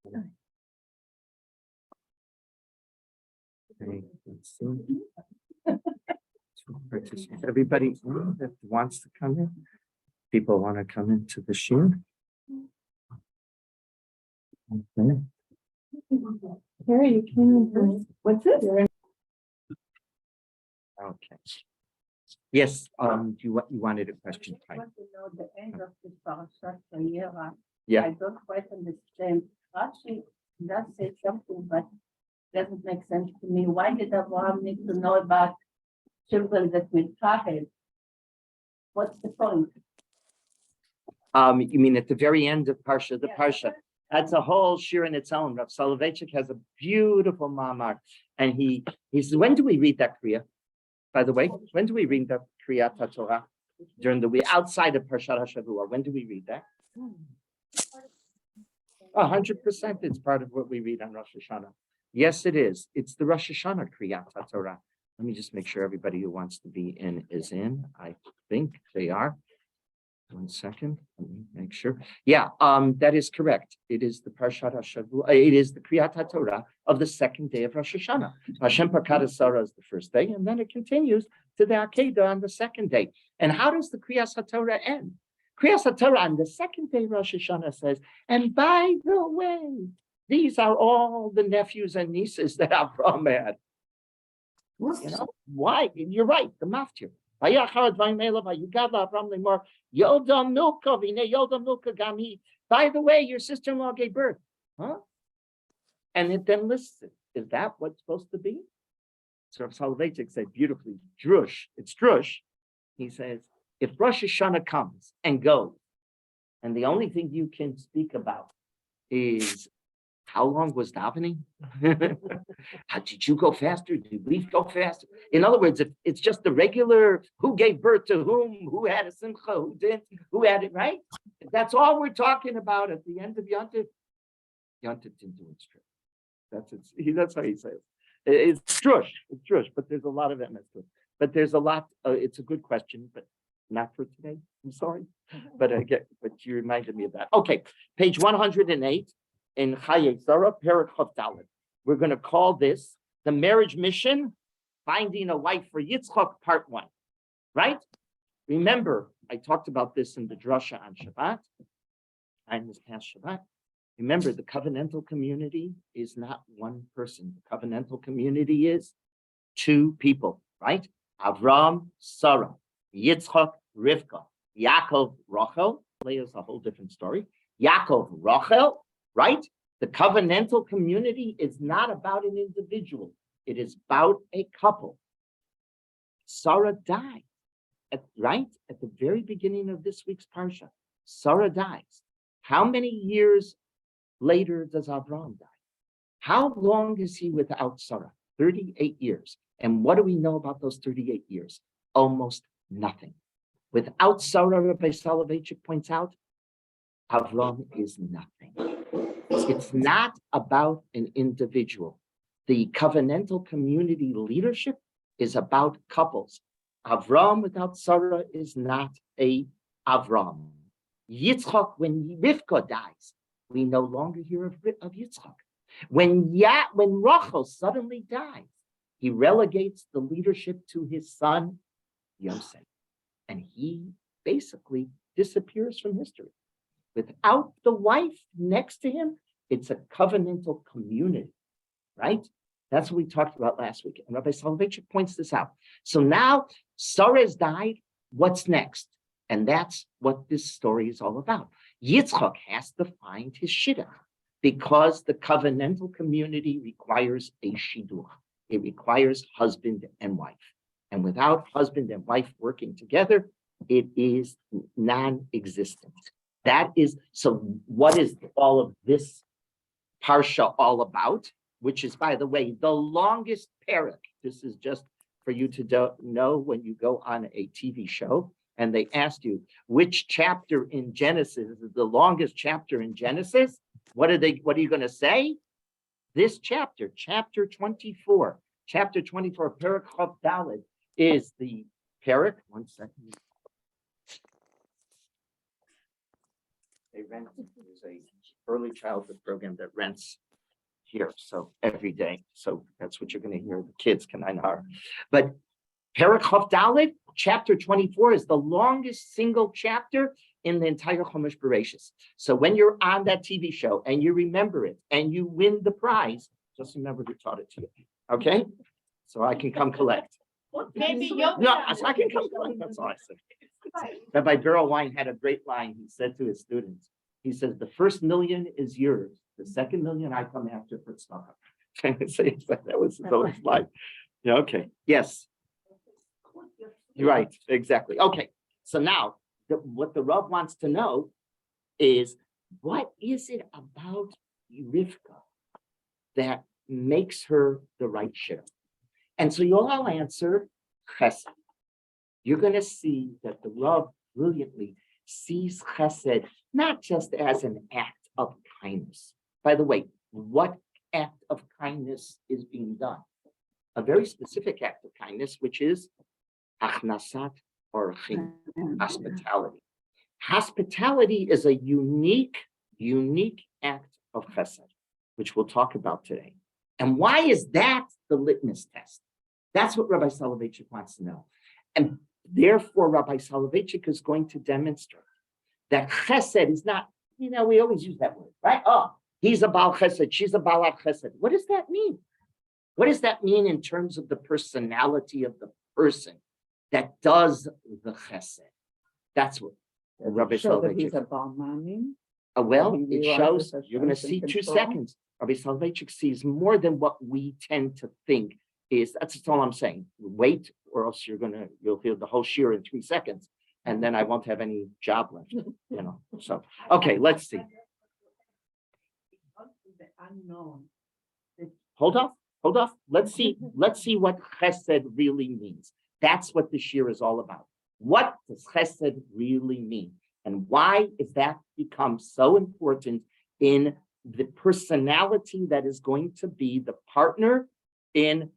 Okay, let's see. Everybody that wants to come in, people want to come into the shiur. Okay. Harry, you came in first. What's this? Okay. Yes, you wanted a question I time. want to know the end of this parashat Chaye Sarah. Yeah. I don't quite understand. Rashi does say something, but doesn't make sense to me. Why did Abraham need to know about children that mitzahed? What's the point? You mean at the very end of Parsha, the Yeah. Parsha? That's a whole shiur in its own. Rav Soloveitchik has a beautiful mamar, and he says, when do we read that kriya? By the way, when do we read that kriyat HaTorah? During the week, outside of Parshat HaShavua. When do we read that? 100%. It's part of what we read on Rosh Hashanah. Yes, it is. It's the Rosh Hashanah kriyat HaTorah. Let me just make sure everybody who wants to be in is in. I think they are. 1 second. Let me make sure. Yeah, that is correct. It is the Parshat HaShavua. It is the Kriyat HaTorah of the second day of Rosh Hashanah. Hashem Chaye Sarah is the first day, and then it continues to the Akedah on the second day. And how does the Kriyat HaTorah end? Kriyat HaTorah on the second day of Rosh Hashanah says, and by the way, these are all the nephews and nieces that Abraham had. You know why? You're right. The maftir. By the way, your sister-in-law gave birth. Huh? And it then lists it. Is that what's supposed to be? So Rav Soloveitchik said beautifully, drush. It's drush. He says, if Rosh Hashanah comes and goes, and the only thing you can speak about is how long was davening? How did you go faster? Did we go faster? In other words, if it's just the regular who gave birth to whom, who had a simcha, who didn't, who had it, right? If that's all we're talking about at the end of Yontif. Yontif didn't do it straight. That's how he says it. It's drush, but there's a lot of emes to it. But there's a lot, it's a good question, but not for today. I'm sorry. But you reminded me of that. Okay, page 108. In Chaye Sarah, Perek Chaf Daled. We're going to call this the marriage mission, finding a wife for Yitzchak, part 1. Right? Remember, I talked about this in the drasha on Shabbat, and this past Shabbat. Remember, the covenantal community is not one person. The covenantal community is 2 people, right? Avram, Sarah, Yitzchak, Rivka, Yaakov, Rachel. Leah's a whole different story. Yaakov, Rachel. Right? The covenantal community is not about an individual. It is about a couple. Sarah died, at the very beginning of this week's Parsha. Sarah dies. How many years later does Abraham die? How long is he without Sarah? 38 years. And what do we know about those 38 years? Almost nothing. Without Sarah, Rabbi Soloveitchik points out, Abraham is nothing. It's not about an individual. The covenantal community leadership is about couples. Avram without Sarah is not a Avram. Yitzchak, when Rivka dies, we no longer hear of Yitzchak. When Rachel suddenly dies, he relegates the leadership to his son, Yosef. And he basically disappears from history. Without the wife next to him, it's a covenantal community, right? That's what we talked about last week. And Rabbi Soloveitchik points this out. So now Sarah's died. What's next? And that's what this story is all about. Yitzchak has to find his shidduch because the covenantal community requires a shidduch. It requires husband and wife. And without husband and wife working together, it is non-existent. That is, so what is all of this Parsha all about? Which is, by the way, the longest perek. This is just for you to know when you go on a TV show and they ask you which chapter in Genesis is the longest chapter in Genesis. What are you going to say? This chapter, chapter 24, perek Chaf Daled is the perek. 1 second. They ran. There's a early childhood program that rents here, so every day. So that's what you're going to hear. The kids can I know. But Perek Chof Dalet, chapter 24, is the longest single chapter in the entire Chumash Bereshis. So when you're on that TV show and you remember it and you win the prize, just remember who taught it to you. Okay? So I can come collect. Maybe No, so I can come collect. That's all I said. Rabbi Berelwein had a great line. He said to his students, he says, the first million is yours. The second million I come after for tzedakah. That was his own line. Yeah, okay. Yes. You're right, exactly. Okay, so now what the Rav wants to know is what is it about Rivka that makes her the right share? And so you'll all answer chesed. You're going to see that the Rav brilliantly sees chesed not just as an act of kindness. By the way, what act of kindness is being done? A very specific act of kindness, which is achnasat orchim, hospitality. Hospitality is a unique act of chesed, which we'll talk about today. And why is that the litmus test? That's what Rabbi Soloveitchik wants to know. And therefore, Rabbi Soloveitchik is going to demonstrate that chesed is not, we always use that word, right? Oh, he's a Baal chesed, she's a Baalat chesed. What does that mean? What does that mean in terms of the personality of the person that does the chesed? That's what Rabbi Soloveitchik. He's a Baal Mamin. Well, He it realizes shows, that you're going to that's in see 2 control. seconds. Rabbi Soloveitchik sees more than what we tend to think is, that's all I'm saying. Wait, or else you'll hear the whole shir in 3 seconds, and then I won't have any job left, So, okay, let's see. Hold off. Let's see what chesed really means. That's what the shir is all about. What does chesed really mean? And why is that become so important in the personality that is going to be the partner in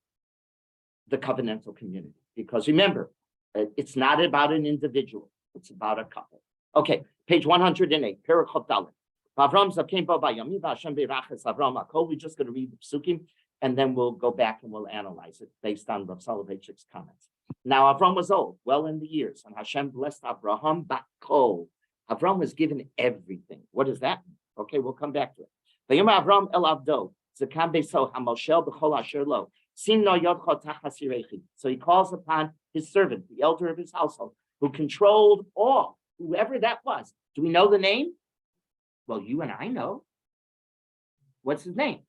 the covenantal community? Because remember, it's not about an individual, it's about a couple. Okay, page 108, Perek Chof Dalet. Avram zaken bo bayamim v'Hashem beiraches Avram hakol. We're just going to read the psukim, and then we'll go back and we'll analyze it based on Rav Soloveitchik's comments. Now, Avram was old, well in the years, and Hashem blessed Avraham bakol. Avram was given everything. What does that mean? Okay, we'll come back to it. Vayom Avram el avdo zakam beso hamoshel b'chol asher lo. So he calls upon his servant, the elder of his household, who controlled all, whoever that was. Do we know the name? Well, you and I know. What's his name?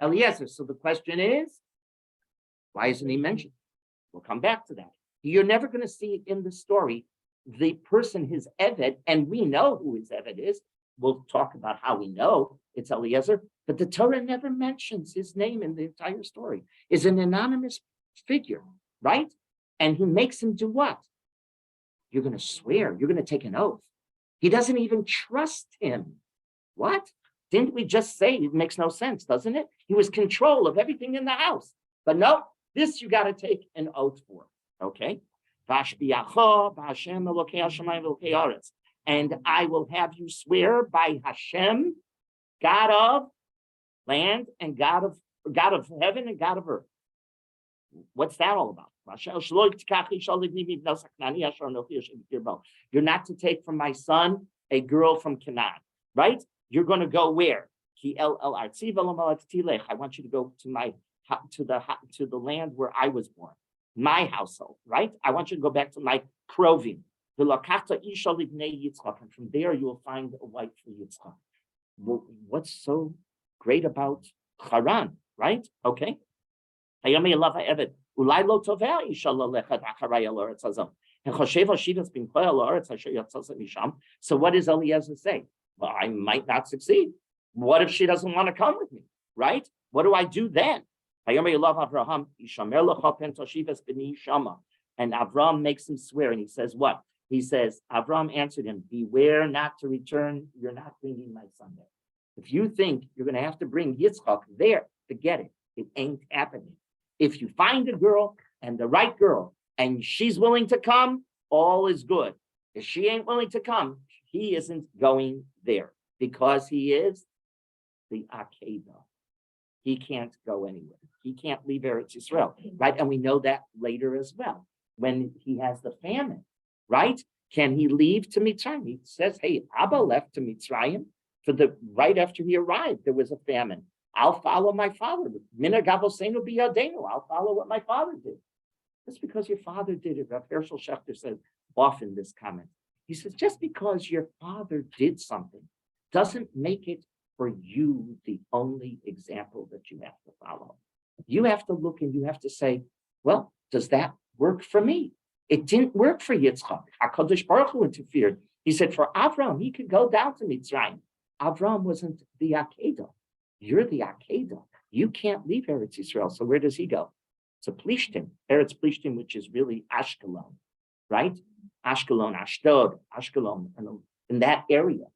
Eliezer. So the question is, why isn't he mentioned? We'll come back to that. You're never going to see in the story the person, his Eved, and we know who his Eved is. We'll talk about how we know it's Eliezer, but the Torah never mentions his name in the entire story. Is an anonymous figure, right? And he makes him do what? You're going to swear. You're going to take an oath. He doesn't even trust him. What? Didn't we just say it makes no sense, doesn't it? He was control of everything in the house. But no, this you got to take an oath for. Okay? And I will have you swear by Hashem, God of land and God of heaven and God of earth. What's that all about? You're not to take from my son a girl from Canaan, right? You're going to go where? I want you to go to the land where I was born, my household, right? I want you to go back to my krovim. And from there you will find a wife for Yitzchak. Well, what's so great about Haran, right? Okay. So what does Eliezer say? Well, I might not succeed. What if she doesn't want to come with me, right? What do I do then? And Avram makes him swear, and he says what? He says, Avram answered him, beware not to return. You're not bringing my son there. If you think you're going to have to bring Yitzchak there, forget it. It ain't happening. If you find a girl and the right girl and she's willing to come, all is good. If she ain't willing to come, he isn't going there because he is the Akedah. He can't go anywhere. He can't leave Eretz Yisrael, right? And we know that later as well, when he has the famine, right? Can he leave to Mitzrayim? He says, hey, Abba left to Mitzrayim right after he arrived, there was a famine. I'll follow my father. Mina Gavosenu biyadenu. I'll follow what my father did. Just because your father did it, Rav Hershel Schachter says often this comment. He says, just because your father did something doesn't make it for you the only example that you have to follow. You have to look and you have to say, well, does that work for me? It didn't work for Yitzchak. HaKadosh Baruch Hu interfered. He said, for Avram, he could go down to Mitzrayim. Avram wasn't the Akedah. You're the Akedah. You can't leave Eretz Yisrael. So where does he go? To Plishtim, Eretz Plishtim, which is really Ashkelon, right? Ashkelon, Ashdod, Ashkelon, in that area.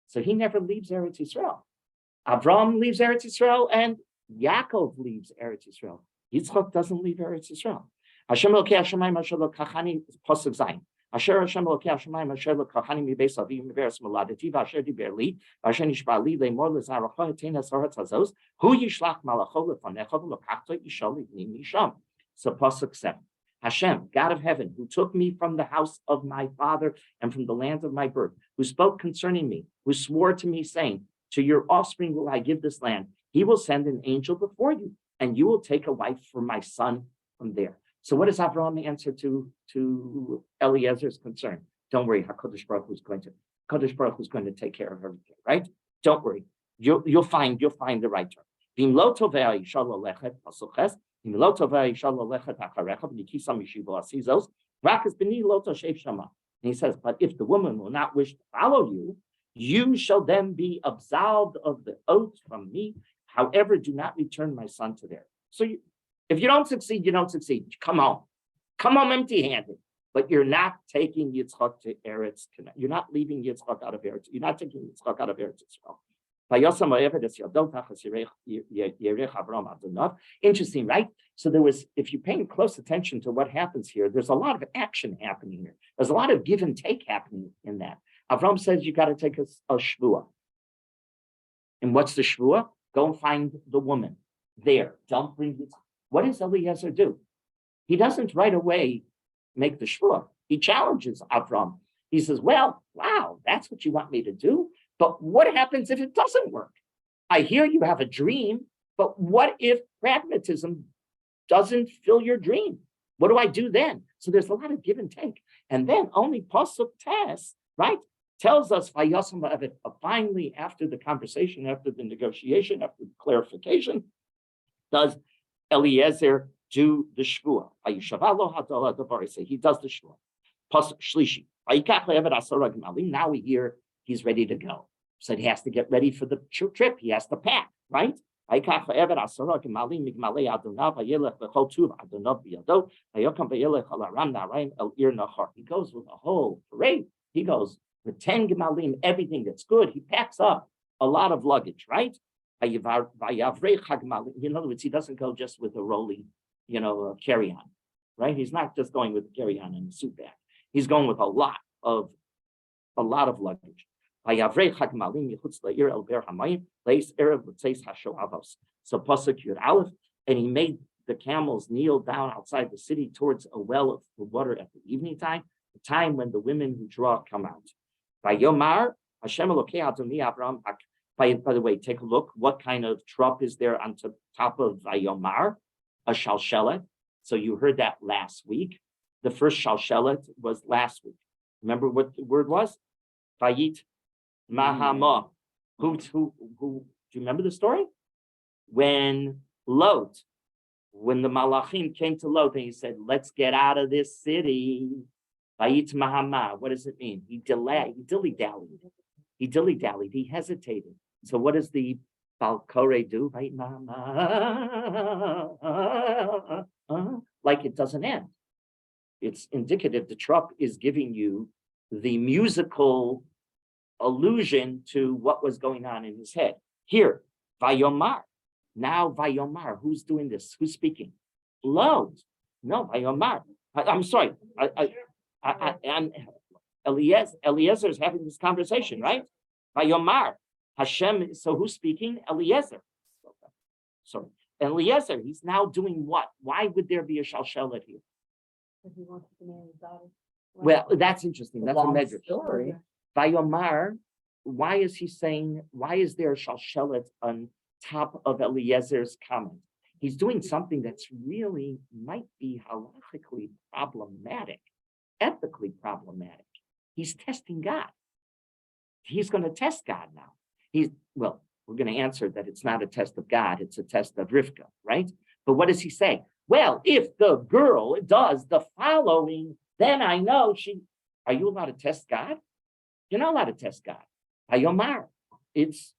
So he never leaves Eretz Yisrael. Avram leaves Eretz Yisrael and Yaakov leaves Eretz Yisrael. Yitzchak doesn't leave Eretz Yisrael. Hashem Elokei Hashemayim Asher Lo Kachani, Pasuk Zayin. Asher Hashem Elokei Hashemayim Asher Lo Kachani Mibeis Avi Miberes Moladati V'Asher Diber Li V'Asher Nishba Li Le'mor L'Zaracha Etenas Haaretz Hazos Hu Yishlach Malacho Lefanecha V'Lokachto Isha Livni Misham. So Pasuk 7. Hashem, God of heaven, who took me from the house of my father and from the land of my birth, who spoke concerning me, who swore to me, saying, to your offspring will I give this land. He will send an angel before you, and you will take a wife for my son from there. So what does Avraham answer to Eliezer's concern? Don't worry, HaKadosh Baruch Hu is going to take care of everything, right? Don't worry. You'll find the right term. V'im lo tovei yishal lechet pasuk ches. V'im lo tovei yishal lechet acharecha v'nikisam yeshivo asizos. Rakas b'ni lo toshev shama. And he says, but if the woman will not wish to follow you, you shall then be absolved of the oath from me. However, do not return my son to there. So if you don't succeed, you don't succeed. Come home empty-handed. But you're not taking Yitzchak to Eretz. You're not leaving Yitzchak out of Eretz. You're not taking Yitzchak out of Eretz Israel. Interesting, right? So there was, if you're paying close attention to what happens here, there's a lot of action happening here. There's a lot of give and take happening in that. Avram says you got to take a shvua. And what's the shvua? Go and find the woman there. Don't bring it. What does Eliezer do? He doesn't right away make the shvua. He challenges Avram. He says, well, wow, that's what you want me to do? But what happens if it doesn't work? I hear you have a dream, but what if pragmatism doesn't fill your dream? What do I do then? So there's a lot of give and take. And then only Pasuk Tes, right, tells us finally, after the conversation, after the negotiation, after the clarification, does Eliezer do the shvua? He does the shvua. Pasuk Shlishi. Now we hear he's ready to go. So he has to get ready for the trip. He has to pack, right? He goes with a whole parade. He goes with 10 gemalim, everything that's good. He packs up a lot of luggage, right? In other words, he doesn't go just with a rolly, carry-on, right? He's not just going with the carry-on and the suit bag. He's going with a lot of luggage. So Pasuk Yud Aleph, and he made the camels kneel down outside the city towards a well of water at the evening time, the time when the women who draw come out. By Yomar, Hashem Elokei Adoni Abraham. By the way, take a look. What kind of trup is there on top of Vayomar? A shalshelet. So you heard that last week. The first shalshelet was last week. Remember what the word was? Vayit Mahama. Who? Do you remember the story? When the Malachim came to Lot and he said, let's get out of this city. Vayit Mahama. What does it mean? He dilly-dallied. He hesitated. So what does the Balkore do? Vayit Mahama. Like it doesn't end. It's indicative. The trup is giving you the musical allusion to what was going on in his head. Here, Vayomar. Now Vayomar. Who's doing this? Who's speaking? Lot. No, Vayomar. I'm sorry. I'm Eliezer is having this conversation, right? Vayomar. Hashem, so who's speaking? Eliezer. Sorry. Eliezer, he's now doing what? Why would there be a shalshelet here? Because he wants to marry his daughter. Well, that's interesting. That's a long medrash. story. Vayomar, why is he saying, why is there a shalshelet on top of Eliezer's comment? He's doing something that's really might be halachically problematic, ethically problematic. He's testing God. He's going to test God now. We're going to answer that it's not a test of God, it's a test of Rivka, right? But what does he say? Well, if the girl does the following, then I know are you allowed to test God? You're not allowed to test God. Hayomar, he's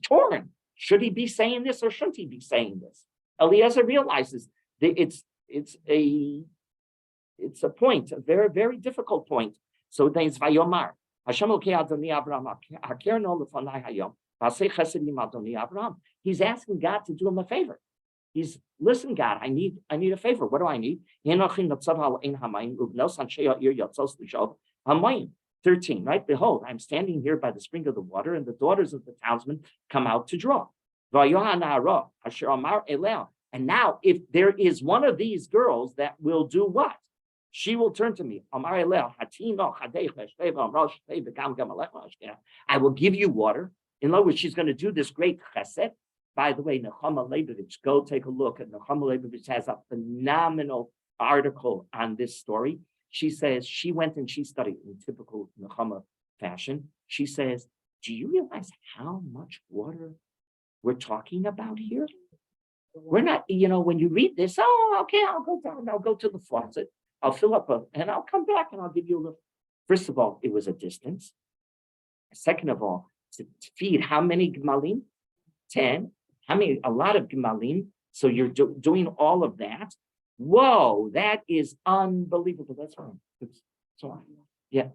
torn. Should he be saying this or shouldn't he be saying this? Eliezer realizes that it's a point, a very, very difficult point. So then it's Vayomar. Hashem Elokei Adonai Avraham, Hakerno Lefanai Hayom, V'aseh Chesed Im Adonai Avraham. He's asking God to do him a favor. Listen, God, I need a favor. What do I need? 13, right? Behold, I'm standing here by the spring of the water, and the daughters of the townsmen come out to draw. And now, if there is one of these girls that will do what? She will turn to me. I will give you water. In other words, she's going to do this great chesed. By the way, Nechama Leibovich, go take a look at Nechama Leibovich has a phenomenal article on this story. She says she went and she studied in typical Nechama fashion. She says, do you realize how much water we're talking about here? We're not, when you read this, okay, I'll go down, I'll go to the faucet, I'll fill up and I'll come back and I'll give you a little. First of all, it was a distance. Second of all, to feed how many gemalim? 10. A lot of gemalim. So you're doing all of that. Whoa, that is unbelievable. That's fine. Yeah,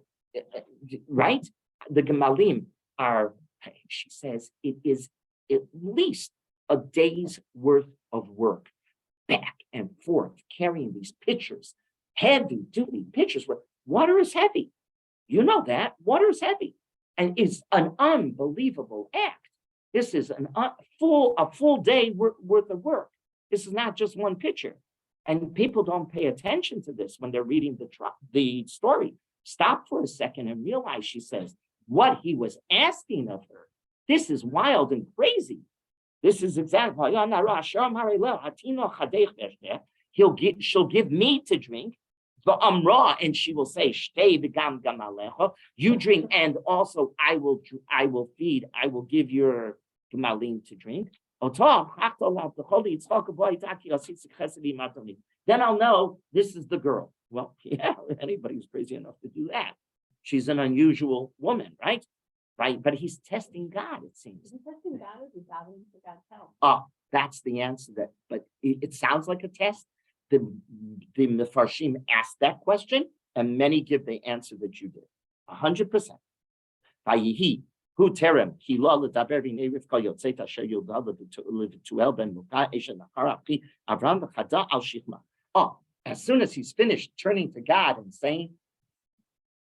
right? The gemalim are, she says, it is at least a day's worth of work, back and forth, carrying these pitchers, heavy duty pitchers where water is heavy. You know that water is heavy, and it's an unbelievable act. This is a full day worth of work. This is not just one pitcher. And people don't pay attention to this when they're reading the story. Stop for a second and realize, she says, what he was asking of her. This is wild and crazy. This is exactly she'll give me to drink. And she will say, you drink, and also I will feed, I will give your gemalim to drink. Then I'll know this is the girl. Well, yeah, anybody's crazy enough to do that. She's an unusual woman, right? Right, but he's testing God, it seems. Is he testing God or is he doubting for God's help? That's the answer. But it sounds like a test. The Mefarshim asked that question, and many give the answer that you did. 100%. Vayihi, hu terem, ki lo ledaber b'nei Rivka yotzet asher yilda letuel ben Milcah eshen nachar achi Avram v'chada al shichma. As soon as he's finished turning to God and saying,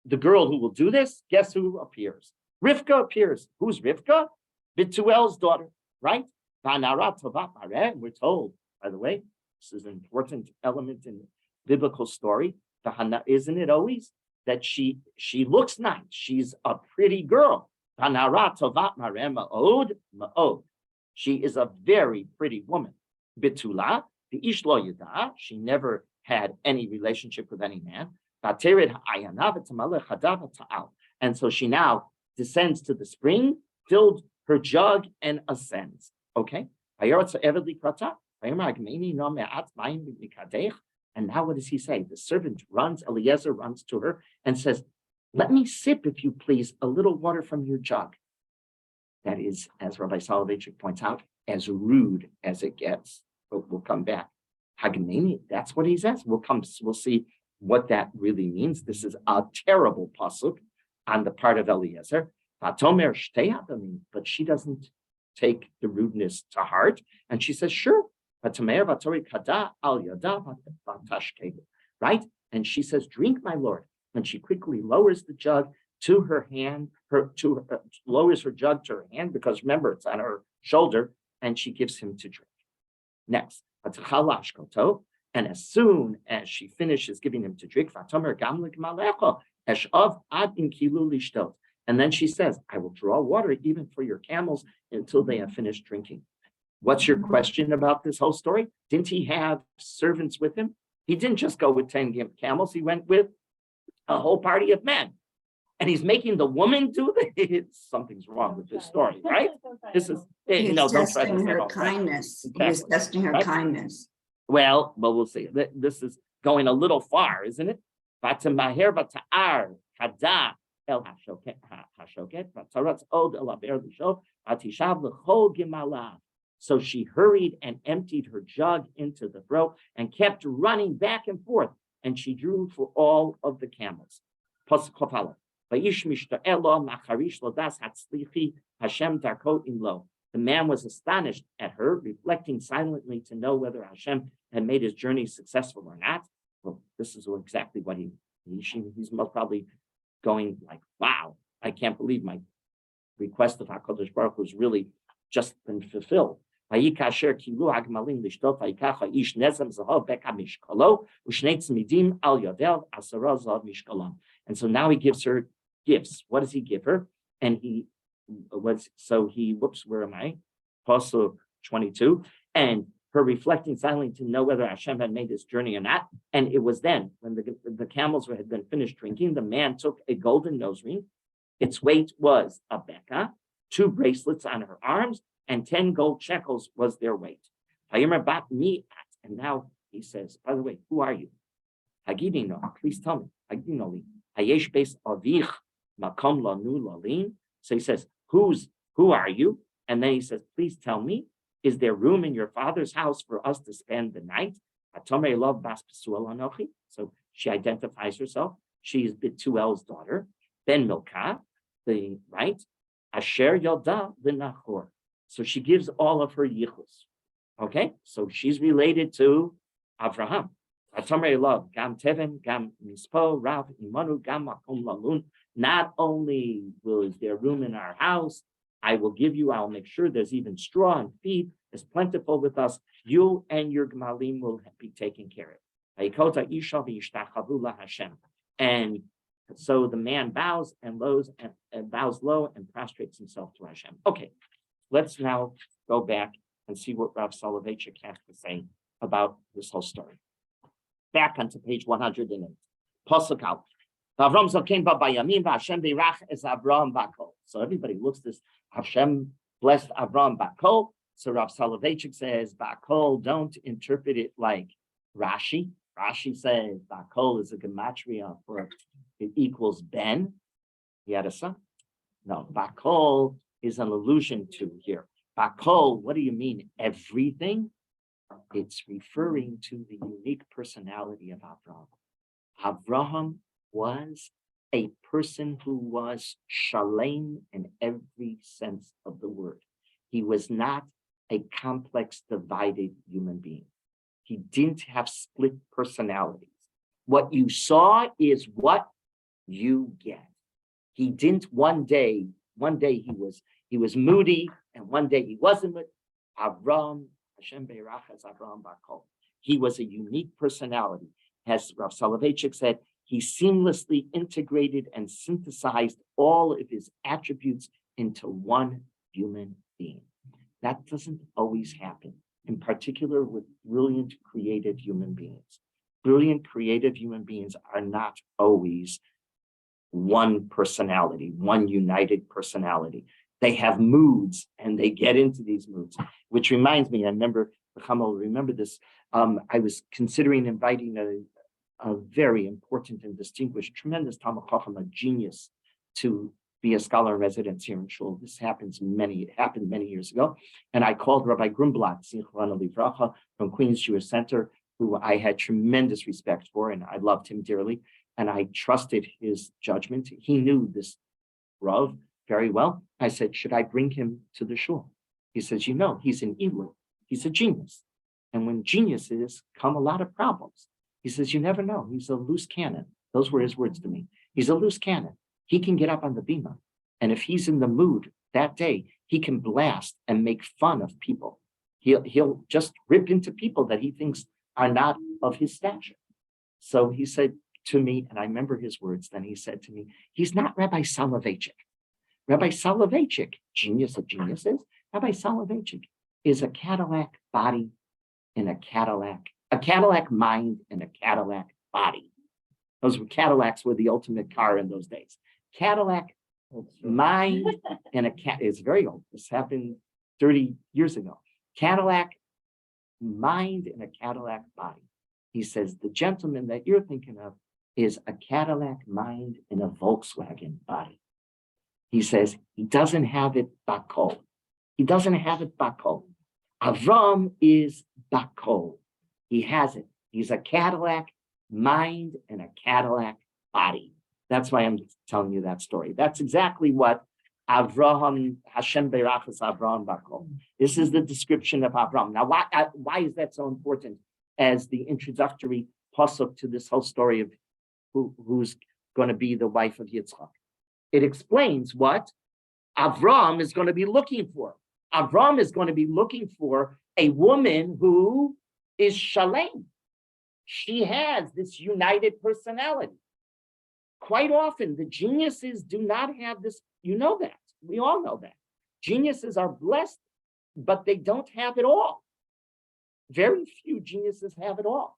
the girl who will do this, guess who appears? Rivka appears. Who's Rivka? Bituel's daughter, right? We're told, by the way, this is an important element in the biblical story. Isn't it always that she looks nice? She's a pretty girl. She is a very pretty woman. Bitula, the ish lo yada, she never had any relationship with any man. And so she now descends to the spring, filled her jug, and ascends. Okay? And now what does he say? The servant Eliezer runs to her and says, let me sip, if you please, a little water from your jug. That is, as Rabbi Soloveitchik points out, as rude as it gets. But we'll come back. Hagameni, that's what he says. We'll see what that really means. This is a terrible pasuk on the part of Eliezer. But she doesn't take the rudeness to heart. And she says, sure. Right? And she says, drink, my lord. And she quickly lowers the jug to her hand, lowers her jug to her hand, because remember, it's on her shoulder, and she gives him to drink. Next, and as soon as she finishes giving him to drink, and then she says, I will draw water even for your camels until they have finished drinking. What's your question about this whole story? Didn't he have servants with him? He didn't just go with 10 camels. He went with a whole party of men. And he's making the woman do this. Something's wrong with this story, right? This is, He no, was don't try to testing say her all that. kindness. He was Exactly. testing her Right? kindness. Well, we'll see. This is going a little far, isn't it? Vatamaher vata'ar hada el hashoket vataratz od el aver lisho vatishav l'chol gemala. So she hurried and emptied her jug into the throat and kept running back and forth, and she drew for all of the camels. Pasuk Chaf Vayish mishta'elo macharish lodas hatzlichi Hashem darkot imlo. The man was astonished at her, reflecting silently to know whether Hashem had made his journey successful or not. Well, this is exactly what he's most probably going like, wow, I can't believe my request of HaKadosh Baruch Hu has really just been fulfilled. And so now he gives her gifts. What does he give her? And where am I? Pasuk 22. And her reflecting silently to know whether Hashem had made this journey or not. And it was then, when the camels had been finished drinking, the man took a golden nose ring. Its weight was a beka, 2 bracelets on her arms, and 10 gold shekels was their weight. And now he says, by the way, who are you? Hagidino, please tell me. Hagidino, hayesh beis avich makom lanu lalin. So he says, who are you? And then he says, please tell me, is there room in your father's house for us to spend the night? So she identifies herself. She is Bethuel's daughter. Ben Milcah, right? Asher Yalda L'Nachor. So she gives all of her yichus. Okay, so she's related to Avraham. Gam Teven, Gam Mispo, Rav Imanu, Gam Makom Lalun. Not only is there room in our house, I'll make sure there's even straw and feed is plentiful with us. You and your Gmalim will be taken care of. And so the man bows low and prostrates himself to Hashem. Okay, let's now go back and see what Rav Soloveitchik has to say about this whole story. Back onto page 108. Pasuk Aleph. Avram Zokein Babayamim Hashem Beirach es Avram Bakol. So everybody looks this. Hashem blessed Avram Bakol. So Rav Soloveitchik says Bakol. Don't interpret it like Rashi. Rashi says Bakol is a gematria for it equals Ben. He had a son. No, Bakol is an allusion to here. Bakol. What do you mean? Everything. It's referring to the unique personality of Avraham. Avraham was a person who was shalem in every sense of the word. He was not a complex, divided human being. He didn't have split personalities. What you saw is what you get. He didn't one day he was moody, and one day he wasn't. Avram, Hashem Beirach as Avram Bakol. He was a unique personality. As Rav Soloveitchik said, he seamlessly integrated and synthesized all of his attributes into one human being. That doesn't always happen, in particular with brilliant, creative human beings. Brilliant, creative human beings are not always one personality, one united personality. They have moods, and they get into these moods, which reminds me, I remember this, I was considering inviting a very important and distinguished, tremendous Talmid Chacham, a genius, to be a scholar in residence here in Shul. This happened many years ago. And I called Rabbi Grumblat, Zichrono Livracha, from Queens Jewish Center, who I had tremendous respect for, and I loved him dearly, and I trusted his judgment. He knew this Rav very well. I said, should I bring him to the Shul? He says, he's an Elam. He's a genius. And when geniuses come a lot of problems. He says, you never know. He's a loose cannon. Those were his words to me. He's a loose cannon. he can get up on the bima. And if he's in the mood that day, he can blast and make fun of people. He'll just rip into people that he thinks are not of his stature. So he said to me, and I remember his words, then he said to me, he's not Rabbi Soloveitchik. Rabbi Soloveitchik, genius of geniuses, Rabbi Soloveitchik is a Cadillac body in a Cadillac mind in a Cadillac body. Those Cadillacs were the ultimate car in those days. Cadillac mind in a cat is very old. This happened 30 years ago. Cadillac mind in a Cadillac body. He says the gentleman that you're thinking of is a Cadillac mind in a Volkswagen body. He says he doesn't have it bakol. He doesn't have it bakol. Avram is bakol. He has it. He's a Cadillac mind and a Cadillac body. That's why I'm telling you that story. That's exactly what Avraham, Hashem Berachas Avraham Bakol. This is the description of Avram. Now, why is that so important as the introductory pasuk to this whole story of who's going to be the wife of Yitzchak? It explains what Avram is going to be looking for. Avram is going to be looking for a woman who is shalem. She has this united personality. Quite often, the geniuses do not have this. You know that. We all know that. Geniuses are blessed, but they don't have it all. Very few geniuses have it all.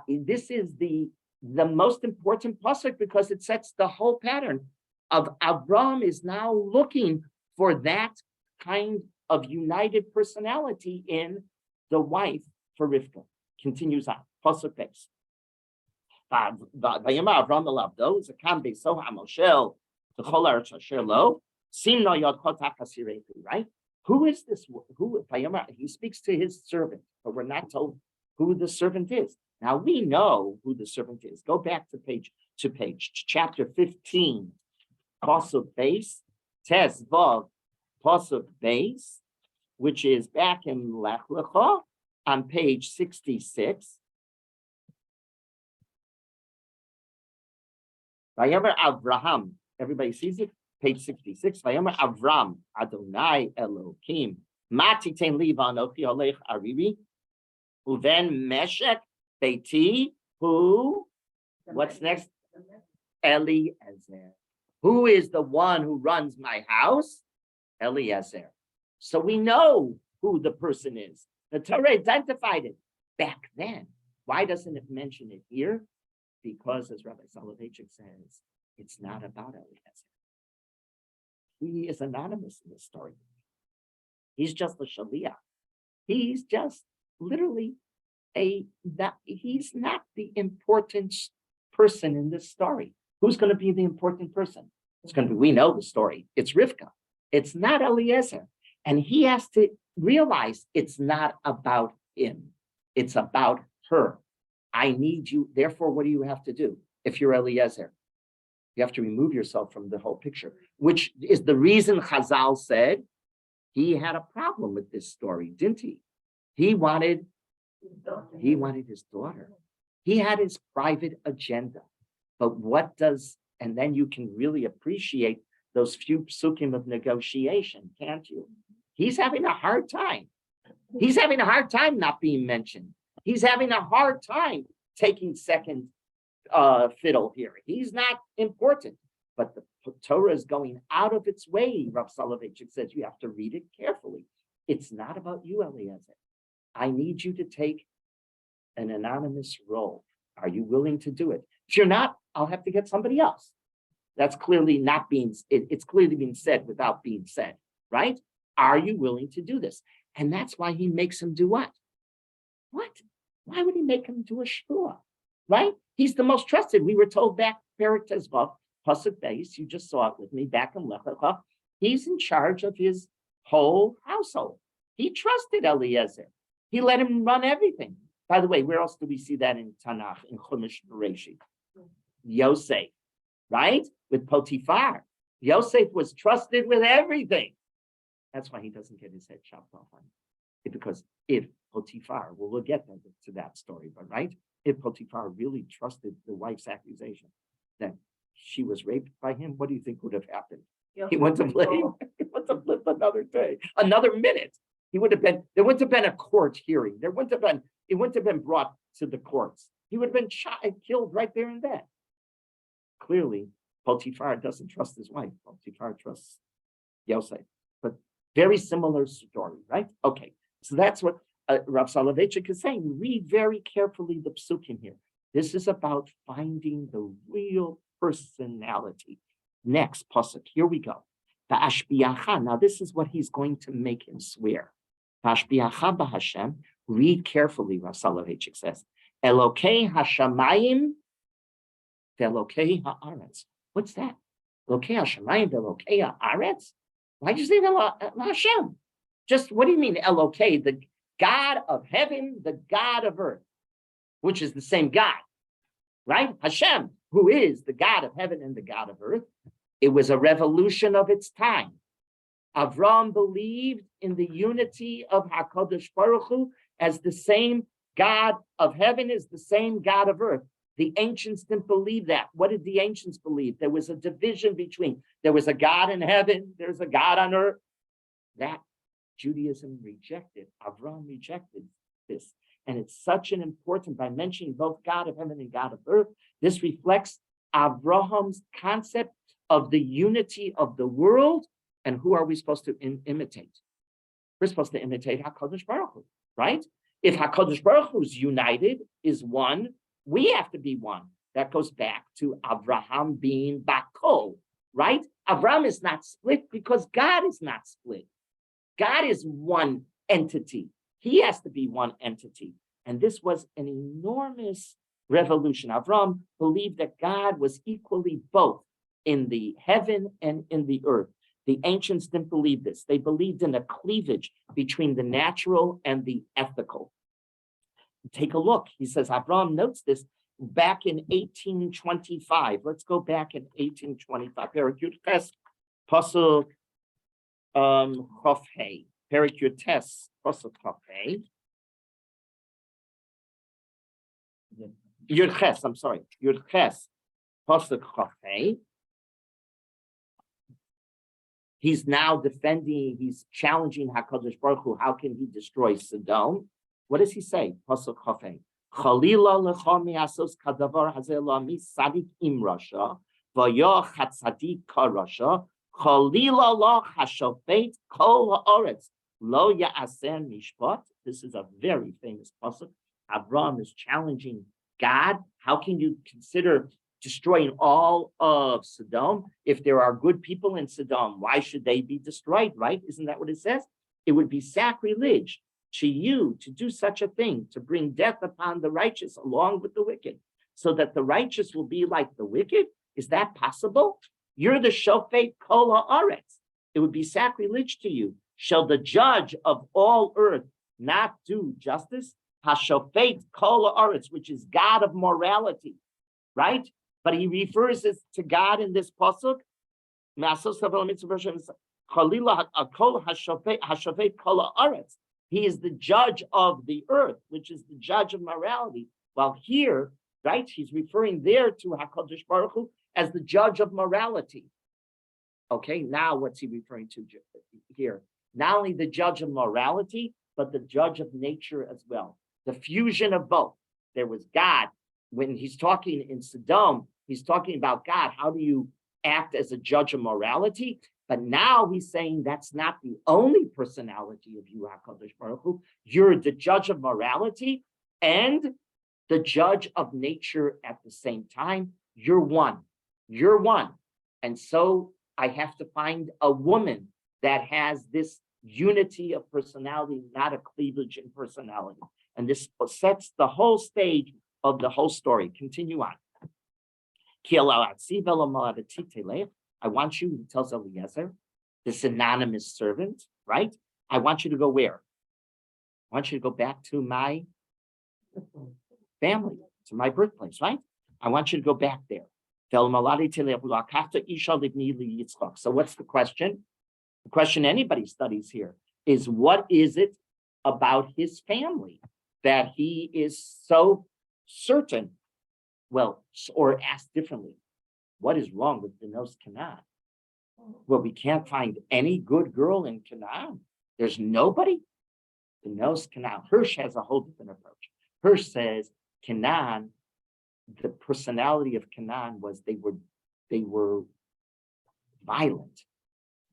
This is the most important pasuk because it sets the whole pattern of Avram is now looking for that kind of united personality in the wife for Rivka. Continues on. Pasuk base. Right? Who is this? Who he speaks to his servant, but we're not told who the servant is. Now we know who the servant is. Go back to chapter 15, pasuk base, tes vav, pasuk base, which is back in Lech Lecha on page 66. Vayomer Avraham, everybody sees it? Page 66. Vayomer Avram, Adonai Elohim, Mati ten liva anochi olech ariri, uven meshek beiti, who? What's next? Eliezer. Who is the one who runs my house? Eliezer. So we know who the person is. The Torah identified it back then. Why doesn't it mention it here? Because, as Rabbi Soloveitchik says, it's not about Eliezer. He is anonymous in this story. He's just a shaliach. He's just literally he's not the important person in this story. Who's going to be the important person? It's going to be, we know the story. It's Rivka. It's not Eliezer. And he has to realize it's not about him. It's about her. I need you. Therefore, what do you have to do? If you're Eliezer, you have to remove yourself from the whole picture, which is the reason Chazal said he had a problem with this story, didn't he? He wanted his daughter. He had his private agenda. But and then you can really appreciate those few psukim of negotiation, can't you? He's having a hard time. He's having a hard time not being mentioned. He's having a hard time taking second fiddle here. He's not important, but the Torah is going out of its way. Rav Soloveitchik says you have to read it carefully. It's not about you, Eliezer. I need you to take an anonymous role. Are you willing to do it? If you're not, I'll have to get somebody else. That's clearly not being, it's clearly being said without being said, right? Are you willing to do this? And that's why he makes him do what? What? Why would he make him do a shvua? Right? He's the most trusted. We were told back, Perek Tezvav, Pasuk Beis, you just saw it with me back in Lech Lecha. He's in charge of his whole household. He trusted Eliezer. He let him run everything. By the way, where else do we see that in Tanakh, in Chumash Bereshit? Yosef, right? With Potiphar. Yosef was trusted with everything. That's why he doesn't get his head chopped off on it. Because if Potiphar, well, we'll get to that story, but right? If Potiphar really trusted the wife's accusation, then she was raped by him, what do you think would have happened? He went to live. He went to live another day, another minute. There wouldn't have been a court hearing. It wouldn't have been brought to the courts. He would have been shot and killed right there and then. Clearly, Potiphar doesn't trust his wife. Potiphar trusts Yosef. But very similar story, right? Okay, so that's what Rav Soloveitchik is saying. Read very carefully the psukim here. This is about finding the real personality. Next pasuk, here we go. Now this is what he's going to make him swear. V'ashbiacha b'Hashem. Read carefully, Rav Soloveitchik says. Elokei hashamayim ve'elokei haaretz. What's that? Elokei hashamayim ve'elokei haaretz. Why'd you say Hashem? Just what do you mean, Elokei, the God of heaven, the God of earth, which is the same God, right? Hashem, who is the God of heaven and the God of earth. It was a revolution of its time. Avram believed in the unity of HaKadosh Baruch Hu as the same God of heaven is the same God of earth. The ancients didn't believe that. What did the ancients believe? There was a division between, there was a God in heaven, there's a God on earth. That Judaism rejected. Avram rejected this. And it's such an important, by mentioning both God of heaven and God of earth, this reflects Avraham's concept of the unity of the world. And who are we supposed to imitate? We're supposed to imitate HaKadosh Baruch Hu, right? If HaKadosh Baruch Hu is united, is one, we have to be one. That goes back to Avraham being Bakol, right? Avram is not split because God is not split. God is one entity. He has to be one entity. And this was an enormous revolution. Avram believed that God was equally both in the heaven and in the earth. The ancients didn't believe this. They believed in a cleavage between the natural and the ethical. Take a look. He says, Avram notes this back in 1825. Let's go back in 1825. Perikutes, Pasuk Chofhei. Perikutes, Pasuk Chofhei. Yudches, I'm sorry. Yudches, Pasuk Chofhei. He's now defending, he's challenging HaKadosh Baruch Hu. How can he destroy Sodom? What does he say? Pasuk Chofei. Chalila lecha mi'asos kadavar hazeh la mi sadik im rasha v'yo chatzadik ka rasha chalila la hashofet kol haaretz lo ya'aser mishpat. This is a very famous pasuk. Abraham is challenging God. How can you consider destroying all of Sodom? If there are good people in Sodom, why should they be destroyed, right? Isn't that what it says? It would be sacrilege to you to do such a thing, to bring death upon the righteous along with the wicked, so that the righteous will be like the wicked. Is that possible? You're the shofet kol haaretz. It would be sacrilege to you. Shall the judge of all earth not do justice? Hashofet kol haaretz, which is God of morality, right? But he refers to God in this pasuk. He is the judge of the earth, which is the judge of morality. While here, right, he's referring there to HaKadosh Baruch Hu as the judge of morality. Okay, now what's he referring to here? Not only the judge of morality, but the judge of nature as well. The fusion of both. There was God. When he's talking in Sodom, he's talking about God. How do you act as a judge of morality? But now he's saying that's not the only personality of you, HaKadosh Baruch Hu. You're the judge of morality and the judge of nature at the same time. You're one. You're one. And so I have to find a woman that has this unity of personality, not a cleavage in personality. And this sets the whole stage of the whole story. Continue on. I want you, he tells Eliezer, this anonymous servant, right? I want you to go where? I want you to go back to my family, to my birthplace, right? I want you to go back there. So what's the question? The question anybody studies here is, what is it about his family that he is so certain? Well, or asked differently, what is wrong with Benos Canaan? Well, we can't find any good girl in Canaan. There's nobody. Benos Canaan. Hirsch has a whole different approach. Hirsch says Canaan, the personality of Canaan was they were violent.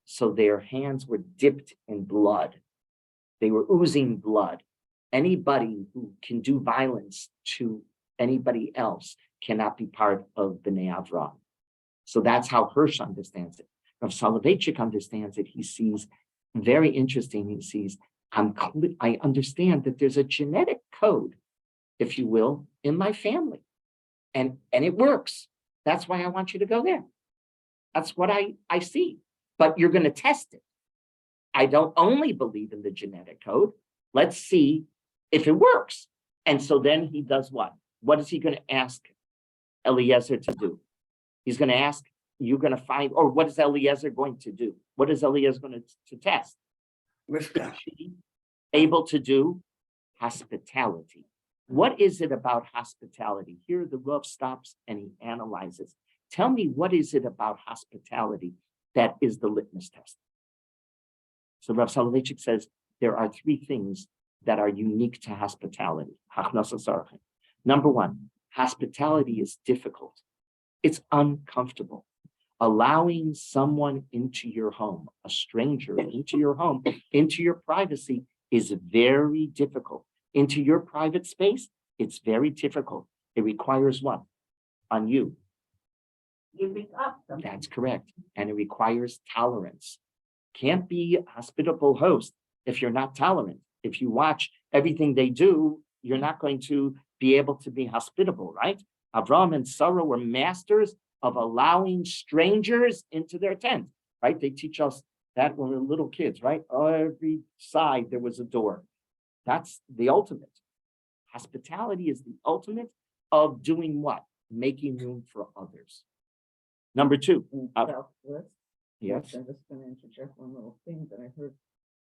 So their hands were dipped in blood. They were oozing blood. Anybody who can do violence to anybody else cannot be part of Bnei Avraham. So that's how Hirsch understands it. Rav Soloveitchik understands it. He sees, very interesting, he sees, I understand that there's a genetic code, if you will, in my family. And it works. That's why I want you to go there. That's what I see. But you're going to test it. I don't only believe in the genetic code. Let's see if it works. And so then he does what? What is he going to ask Eliezer to do? He's going to ask, you're going to find, or what is Eliezer going to do? What is Eliezer going to test? Is she able to do hospitality? What is it about hospitality? Here the Rav stops and he analyzes. Tell me, what is it about hospitality that is the litmus test? So Rav Soloveitchik says there are three things that are unique to hospitality. Number one, hospitality is difficult. It's uncomfortable. Allowing someone into your home, a stranger into your home, into your privacy is very difficult. Into your private space, it's very difficult. It requires what? On you. Giving up. That's correct. And it requires tolerance. Can't be a hospitable host if you're not tolerant. If you watch everything they do, you're not going to be able to be hospitable, right? Avraham and Sarah were masters of allowing strangers into their tent, right? They teach us that when we were little kids, right? Every side there was a door. That's the ultimate. Hospitality is the ultimate of doing what? Making room for others. Number two. Yes. I'm just going to interject one little thing that I heard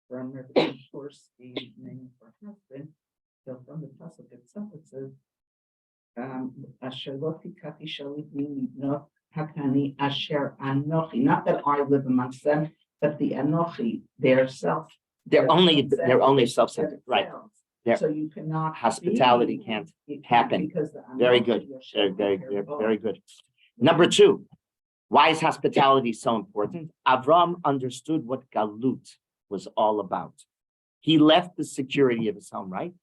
from Rabbi Shorsky's name of her husband. So from the pasuk itself, it says, "Asher lo tikati shalibni libno hakani asher anochi." Not that I live amongst them, but the anochi, their self. They're only self-centered, right? There. So you cannot. Hospitality can't happen. Because the Very anochi good. are Very good. Number two, why is hospitality so important? Avram understood what galut was all about. He left the security of his home, right?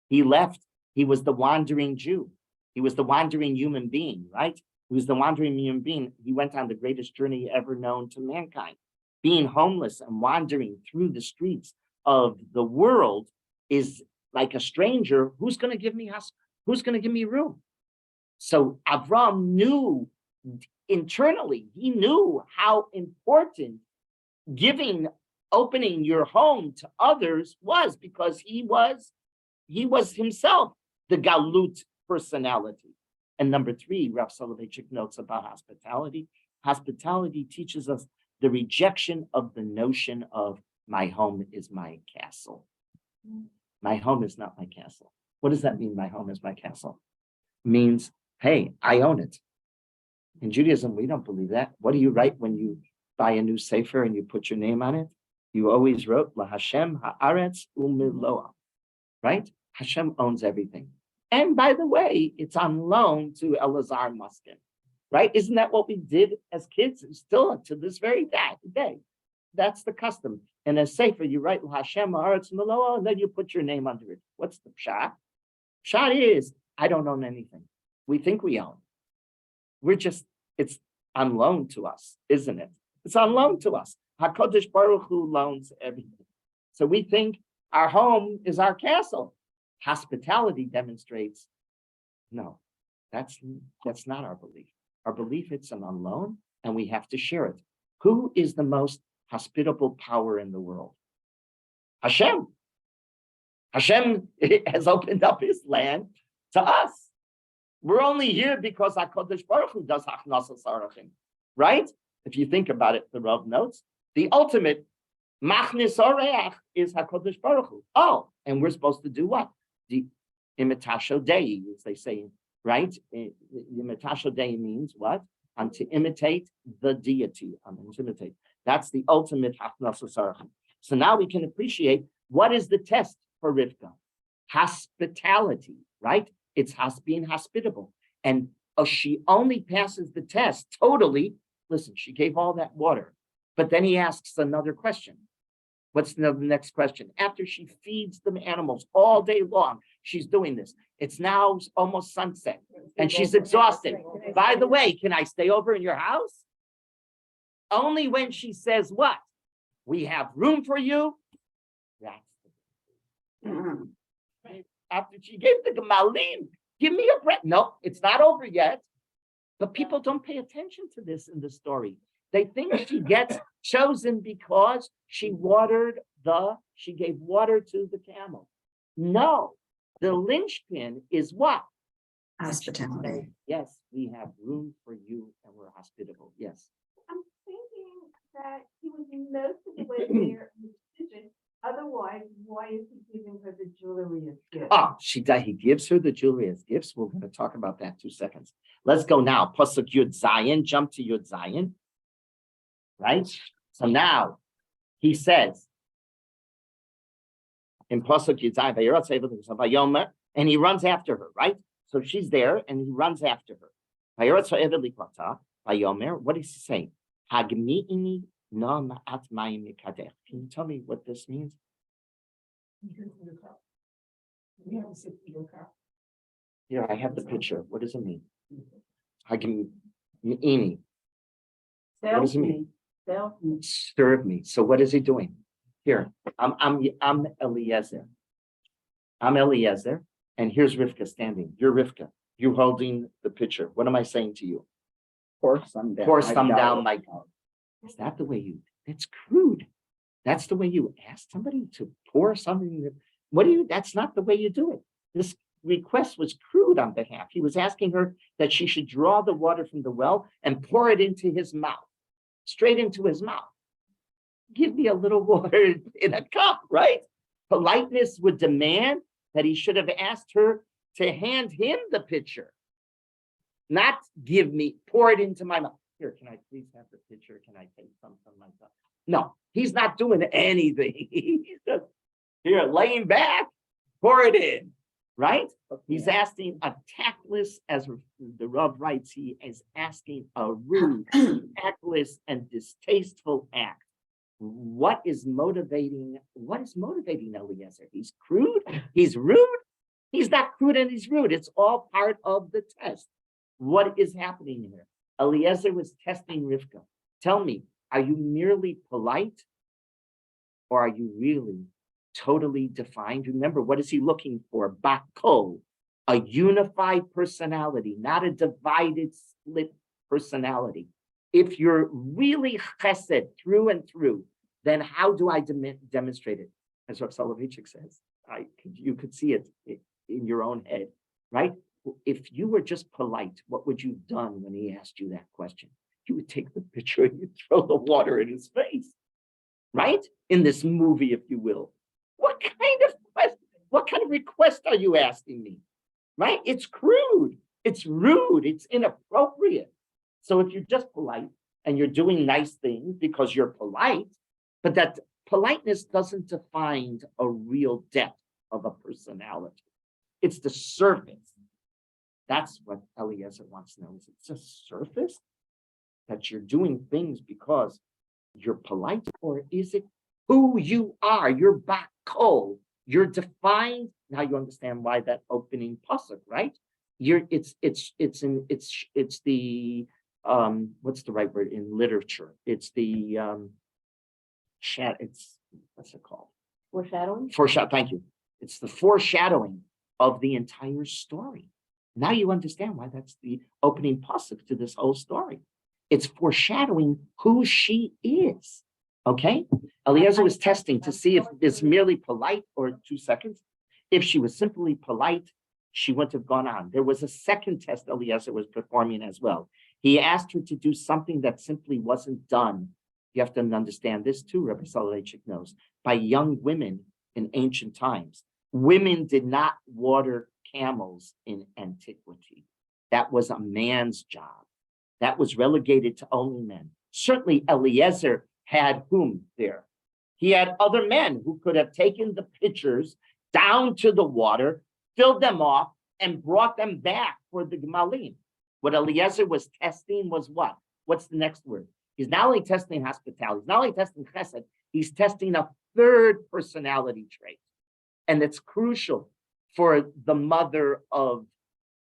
He was the wandering Jew. He was the wandering human being, right? He was the wandering human being. He went on the greatest journey ever known to mankind. Being homeless and wandering through the streets of the world is like a stranger. Who's going to give me room? So Avram knew internally, he knew how important opening your home to others was, because he was himself the galut personality. And number three, Rav Soloveitchik notes about hospitality. Hospitality teaches us the rejection of the notion of my home is my castle. My home is not my castle. What does that mean? My home is my castle. It means, hey, I own it. In Judaism, we don't believe that. What do you write when you buy a new sefer and you put your name on it? You always wrote La Hashem Haaretz U'Miloa, right? Hashem owns everything. And by the way, it's on loan to Elazar Muskin, right? Isn't that what we did as kids? Still to this very day. That's the custom. And as sefer, you write La Hashem Haaretz U'Miloa, and then you put your name under it. What's the pshat? Pshat is, I don't own anything. We think we own. It's on loan to us, isn't it? It's on loan to us. HaKadosh Baruch Hu loans everything. So we think our home is our castle. Hospitality demonstrates, no, that's not our belief. Our belief it's on loan and we have to share it. Who is the most hospitable power in the world? Hashem. Hashem has opened up his land to us. We're only here because HaKadosh Baruch Hu does Hachnasas Arachim, right? If you think about it, the Rav notes, the ultimate Machnis Oreach is HaKadosh Baruch Hu. Oh, and we're supposed to do what? The imitatio Dei, as they say, right? Imitatio Dei means what? I'm to imitate the deity. I'm to imitate. That's the ultimate hachnasos arachim. So now we can appreciate what is the test for Rivka. Hospitality, right? It's being hospitable. And she only passes the test totally. Listen, she gave all that water. But then he asks another question. What's the next question? After she feeds the animals all day long, she's doing this. It's now almost sunset and she's exhausted. By the way, can I stay over in your house? Only when she says what? We have room for you. That's after she gave the Gemalim, give me a breath. No, it's not over yet. But people don't pay attention to this in the story. They think she gets chosen because she gave water to the camel. No, the linchpin is what? Hospitality. Yes, we have room for you and we're hospitable. Yes. I'm thinking that he was most of the way there in the decision. Otherwise, why is he giving her the jewelry as gift? Oh, he gives her the jewelry as gifts. We're going to talk about that 2 seconds. Let's go now. Pasuk Yud Zayin, jump to Yud Zayin. Right? So now he says in Pasuk Yud Zayin, and he runs after her, right? So she's there and he runs after her. What does he say? Hagmi'ini na ma'at mayim mikadech. Can you tell me what this means? Here, I have the picture. What does it mean? Hagmi'ini. What does it mean? Serve me. So what is he doing? Here, I'm Eliezer. I'm Eliezer, and here's Rivka standing. You're Rivka. You holding the picture. What am I saying to you? Pour some down. Pour some down, my God. Is that the way you? That's crude. That's the way you ask somebody to pour something. That's not the way you do it. This request was crude on behalf. He was asking her that she should draw the water from the well and pour it into his mouth, straight into his mouth. Give me a little water in a cup, right? Politeness would demand that he should have asked her to hand him the pitcher, not pour it into my mouth. Here, can I please have the pitcher? Can I take some from myself? No, he's not doing anything. He's just here laying back, pour it in, right? He's asking a tactless, as the Rav writes, he is asking a rude, tactless, and distasteful act. What is motivating Eliezer? He's crude, he's rude. He's not crude and he's rude. It's all part of the test. What is happening here? Eliezer was testing Rivka. Tell me, are you merely polite or are you really totally defined? Remember, what is he looking for? Bakol, a unified personality, not a divided, split personality. If you're really chesed through and through, then how do I demonstrate it? As Rav Soloveitchik says, you could see it in your own head, right? If you were just polite, what would you have done when he asked you that question? You would take the pitcher and you'd throw the water in his face, right? In this movie, if you will. What kind of request are you asking me? Right? It's crude, it's rude, it's inappropriate. So if you're just polite and you're doing nice things because you're polite, but that politeness doesn't define a real depth of a personality. It's the surface. That's what Eliezer wants to know. Is it just surface that you're doing things because you're polite, or is it who you are? You're bakol. You're defined. Now you understand why that opening pasuk, right? It's the what's the right word in literature? It's the what's it called? Foreshadowing? Thank you. It's the foreshadowing of the entire story. Now you understand why that's the opening pasuk to this whole story. It's foreshadowing who she is. Okay? Eliezer was testing to see if it's merely polite or 2 seconds. If she was simply polite, she wouldn't have gone on. There was a second test Eliezer was performing as well. He asked her to do something that simply wasn't done. You have to understand this too, Rabbi Soloveitchik knows, by young women in ancient times. Women did not water camels in antiquity. That was a man's job. That was relegated to only men. Certainly Eliezer had whom there? He had other men who could have taken the pitchers down to the water, filled them off, and brought them back for the Gemalim. What Eliezer was testing was what? What's the next word? He's not only testing hospitality, he's not only testing chesed, he's testing a third personality trait. And it's crucial for the mother of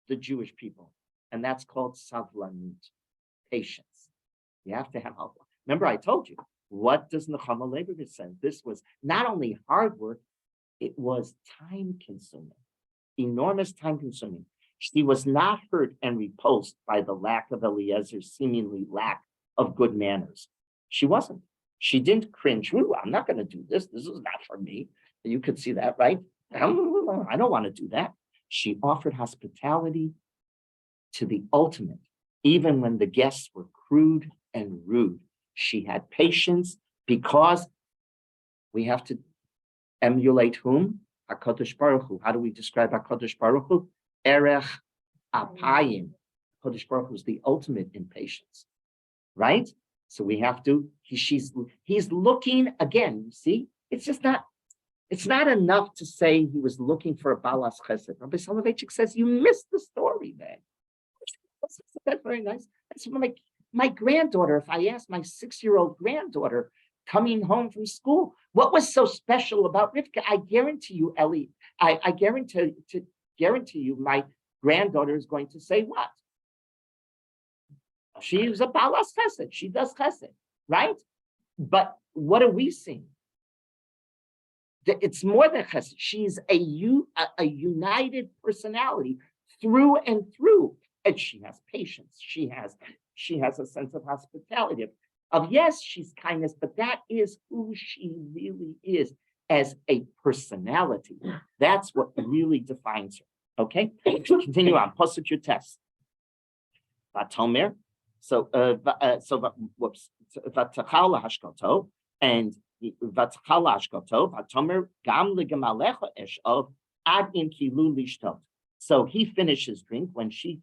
the Jewish people. And that's called savlanut, patience. You have to have help. Remember, I told you, what does Nechama Leibovitz say? This was not only hard work, it was time consuming, enormous time consuming. She was not hurt and repulsed by the lack of Eliezer's seemingly lack of good manners. She wasn't. She didn't cringe. Ooh, I'm not going to do this. This is not for me. You could see that, right? I don't want to do that. She offered hospitality to the ultimate, even when the guests were crude and rude. She had patience because we have to emulate whom? HaKadosh Baruch Hu. How do we describe HaKadosh Baruch Hu? Erech Apayim. HaKadosh Baruch Hu is the ultimate in patience, right? So we have to, he's looking, again, you see, it's not enough to say he was looking for a balas chesed. Rabbi Soloveitchik says, you missed the story, man. That's very nice. That's my granddaughter, if I asked my 6-year-old granddaughter coming home from school, what was so special about Rivka? I guarantee you, Ellie, I guarantee you my granddaughter is going to say what? She's a balas chesed. She does chesed, right? But what are we seeing? It's more than chesed. She's a united personality through and through. And she has patience. She has a sense of hospitality. Of yes, she's kindness, but that is who she really is as a personality. That's what really defines her. Okay, continue on. Pasuk your test. Vatomer. So whoops. Vatachal hashkato and vatachal hashkato. Vatomer gam legamalecha eshov ad in kilu lishtot. So he finished his drink. When she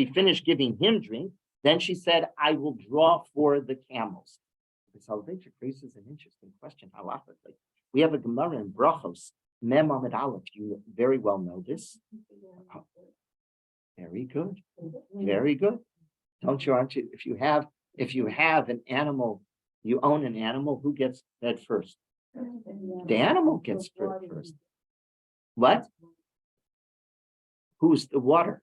finished giving him drink, then she said, "I will draw for the camels." The Soloveitchik raises an interesting question halachically. We have a Gemara in Brachos, Mem Amid Aleph. You very well know this. Oh, very good, very good. Aren't you? If you have an animal, you own an animal. Who gets fed first? The animal gets fed first. What? Who's the water?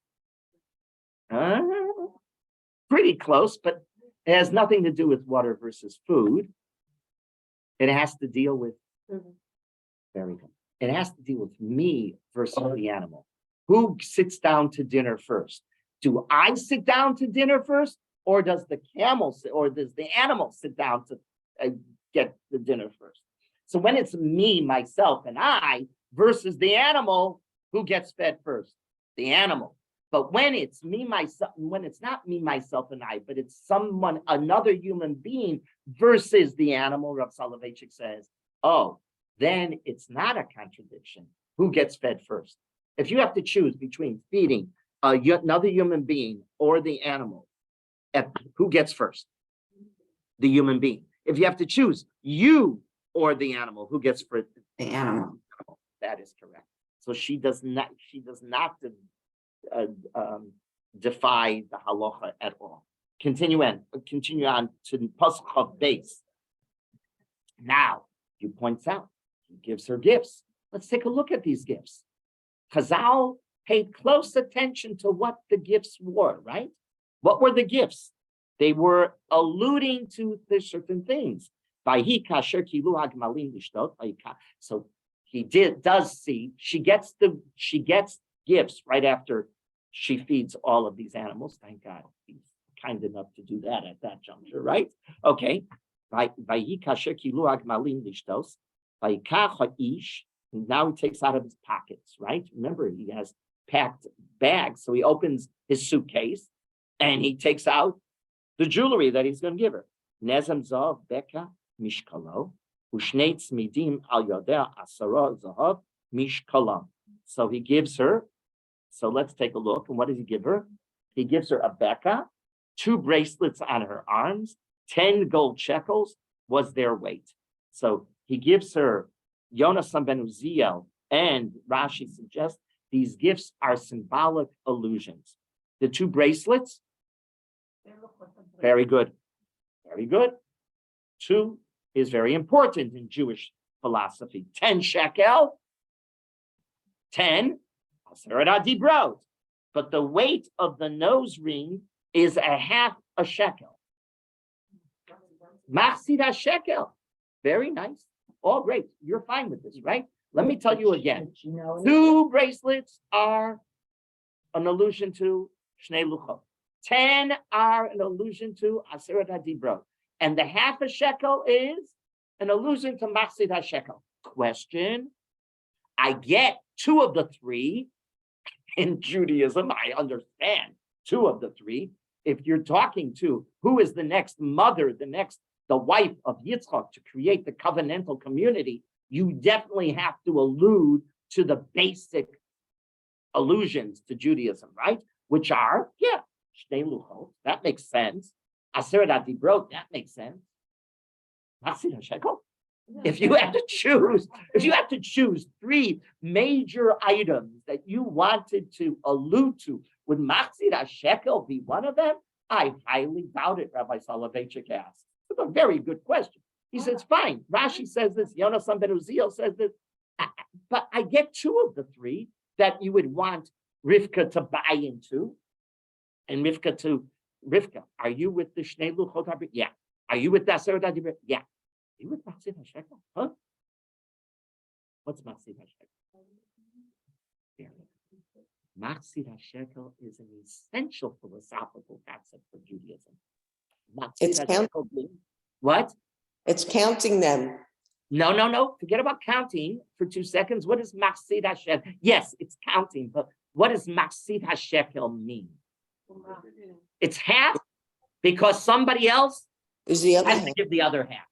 Pretty close, but it has nothing to do with water versus food. It has to deal with, very good. It has to deal with me versus the animal. Who sits down to dinner first? Do I sit down to dinner first? Or does the camel sit, or does the animal sit down to get the dinner first? So when it's me, myself, and I versus the animal, who gets fed first? The animal. But when it's me, myself, when it's not me, myself, and I, but it's someone, another human being versus the animal, Rav Soloveitchik says, oh, then it's not a contradiction. Who gets fed first? If you have to choose between feeding another human being or the animal, who gets first? The human being. If you have to choose you or the animal, who gets first? The animal. That is correct. So she does not defy the halacha at all. Continue on to Pasuk of base. Now, he points out, he gives her gifts. Let's take a look at these gifts. Chazal paid close attention to what the gifts were, right? What were the gifts? They were alluding to certain things. So he does see, she gets gifts right after she feeds all of these animals. Thank God he's kind enough to do that at that juncture, right? Okay. Now he takes out of his pockets, right? Remember, he has packed bags. So he opens his suitcase and he takes out the jewelry that he's going to give her. Nezem zav beka mishkalo ushnei tzmidim al yodeh asara zahav mishkalam. So he gives her. So let's take a look. And what does he give her? He gives her a beka, 2 bracelets on her arms, 10 gold shekels was their weight. So he gives her Yonasan ben Uziel, and Rashi suggests these gifts are symbolic allusions. The 2 bracelets, very good. Very good. 2 is very important in Jewish philosophy. 10 shekel, 10 aseret dibrot. But the weight of the nose ring is a half a shekel. Machzid shekel. Very nice. All great. You're fine with this, right? Let me tell you again. 2 bracelets are an allusion to Shnei Luchot. 10 are an allusion to Aseret HaDibrot. And the half a shekel is an allusion to Machzid HaShekel. Question. I get 2 of the 3 in Judaism. I understand 2 of the 3. If you're talking to who is the next mother, the wife of Yitzchak to create the covenantal community, you definitely have to allude to the basic allusions to Judaism, right? Which are, Shnei Luchot, that makes sense. Aseret HaDibrot, that makes sense. Machzid HaShekel. If you have to choose 3 major items that you wanted to allude to, would Machzid HaShekel be one of them? I highly doubt it, Rabbi Soloveitchik asked. It's a very good question. He says, fine. Rashi says this, Yonasan ben Uziel says this, but I get 2 of the 3 that you would want Rivka to buy into, and Rivka, are you with the Shnei Luchot? Yeah. Are you with the Aseret HaDibrot? Yeah. Are you with Machzid HaShekel? Huh? What's Machzid HaShekel? Machzid HaShekel is an essential philosophical concept for Judaism. It's What? It's counting them. No. Forget about counting for 2 seconds. What does Machzid HaShekel? Yes, it's counting, but what does Machzid HaShekel mean? It's half because somebody else Is the other has to hand. give the other half.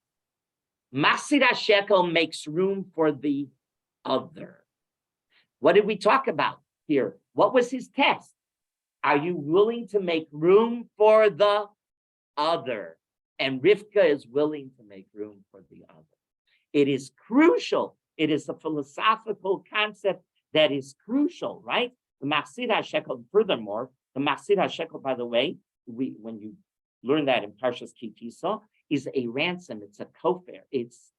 Machzid HaShekel makes room for the other. What did we talk about here? What was his test? Are you willing to make room for the other? And Rivka is willing to make room for the other. It is crucial. It is a philosophical concept that is crucial, right? The Machzid HaShekel, furthermore, the Machzid HaShekel, by the way, when you learn that in Parshas Ki Tisa, is a ransom. It's a kofer. It's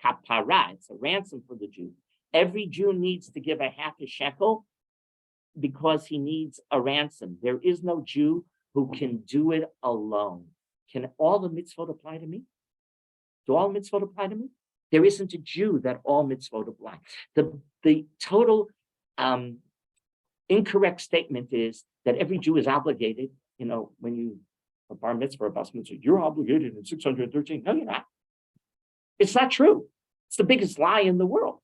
kapara. It's a ransom for the Jew. Every Jew needs to give a half a shekel because he needs a ransom. There is no Jew who can do it alone. Can all the mitzvot apply to me? Do all mitzvot apply to me? There isn't a Jew that all mitzvot apply. The total incorrect statement is that every Jew is obligated. When you a bar mitzvah or a bas mitzvah, you're obligated in 613. No, you're not. It's not true. It's the biggest lie in the world.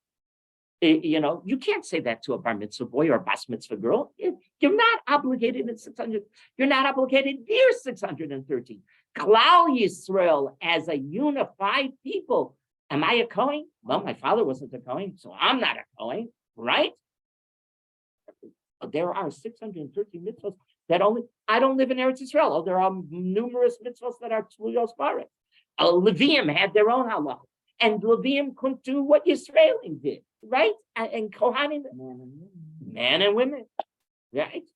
You can't say that to a bar mitzvah boy or a bas mitzvah girl. You're not obligated in 600. You're not obligated near 613. Klal Yisrael as a unified people. Am I a Kohen? Well, my father wasn't a Kohen, so I'm not a Kohen, right? There are 613 mitzvahs that I don't live in Eretz Yisrael. There are numerous mitzvahs that are Tluyos Baris. Levium had their own halacha, and Levium couldn't do what Yisraelim did, right? And Kohanim, man and women, right?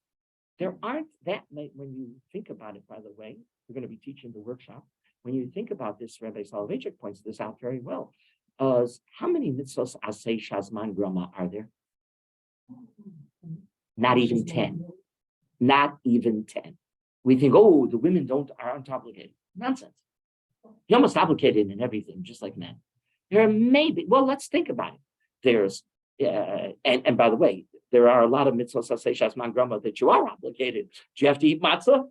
There aren't that many, when you think about it, by the way, we're going to be teaching the workshop. When you think about this, Rabbi Soloveitchik points this out very well. How many mitzvahs asay shazman grama are there? Not even 10. Not even 10. We think, the women aren't obligated. Nonsense. You're almost obligated in everything, just like men. There may be, let's think about it. There's, and by the way, there are a lot of mitzvahs asay shazman grama that you are obligated. Do you have to eat matzah?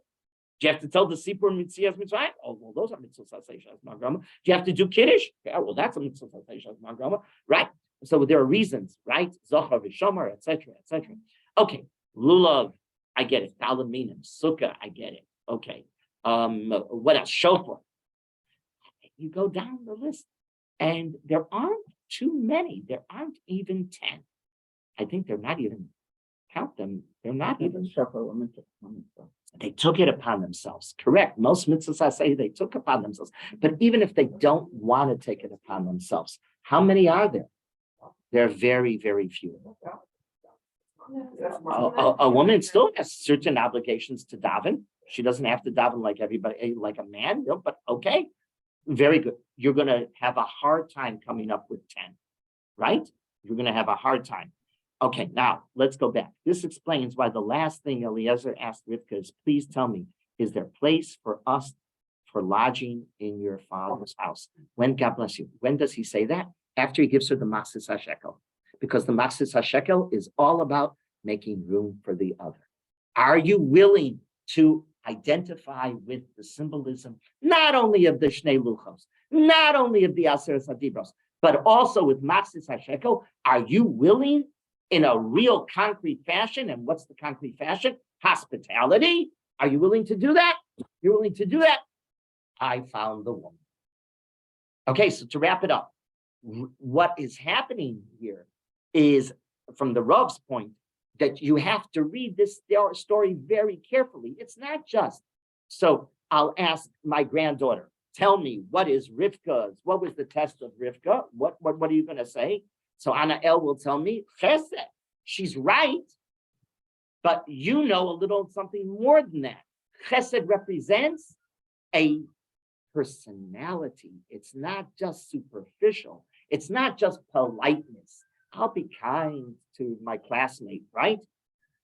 Do you have to tell the Sipur Mitzias Mitzrayim? Those are mitzvahs asay shazman grama. Do you have to do Kiddush? Yeah, that's a mitzvah asay shazman grama, right? So there are reasons, right? Zohar v'shomer, etc., etc. Okay, lulav, I get it. Talaminim, sukkah, I get it. Okay, what else? Shofar. You go down the list, and there aren't too many. There aren't even 10. I think they're not even count them. They're not even. They took it upon themselves. Correct. Most mitzvahs say they took upon themselves. But even if they don't want to take it upon themselves, how many are there? There are very, very few. A woman still has certain obligations to daven. She doesn't have to daven like everybody, like a man, but okay, very good. You're going to have a hard time coming up with 10, right? You're going to have a hard time. Okay, now let's go back. This explains why the last thing Eliezer asked Rivka is, please tell me, is there place for us for lodging in your father's house? When, God bless you, when does he say that? After he gives her the Machzis HaShekel. Because the Machzis HaShekel is all about making room for the other. Are you willing to identify with the symbolism, not only of the Shnei Luchos, not only of the Aseret HaDibros, but also with Machzis HaShekel? Are you willing in a real concrete fashion? And what's the concrete fashion? Hospitality. Are you willing to do that? You're willing to do that? I found the woman. Okay, so to wrap it up, what is happening here is, from the Rav's point, that you have to read this story very carefully. It's not just, so I'll ask my granddaughter, tell me, what is Rivka's? What was the test of Rivka? What are you going to say? So Anna El will tell me, Chesed. She's right, but you know a little something more than that. Chesed represents a personality. It's not just superficial. It's not just politeness. I'll be kind to my classmate, right?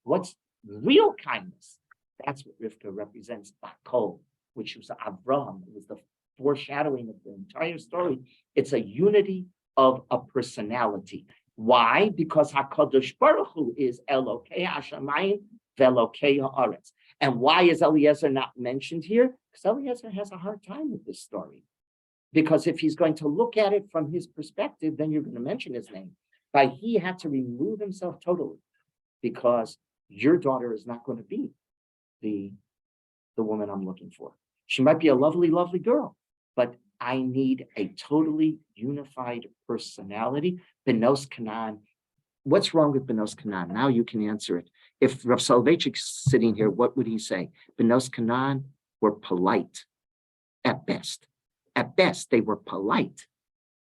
What's real kindness? That's what Rivka represents. Bakol, which was Avraham. It was the foreshadowing of the entire story. It's a unity of a personality. Why? Because HaKadosh Baruch Hu is Elokei HaShamayim ve'Elokei HaAretz. And why is Eliezer not mentioned here? Because Eliezer has a hard time with this story. Because if he's going to look at it from his perspective, then you're going to mention his name. But he had to remove himself totally, because your daughter is not going to be the woman I'm looking for. She might be a lovely, lovely girl, but I need a totally unified personality. Benos Canaan. What's wrong with Benos Canaan? Now you can answer it. If Rav Soloveitchik's sitting here, what would he say? Benos Canaan were polite at best. At best, they were polite,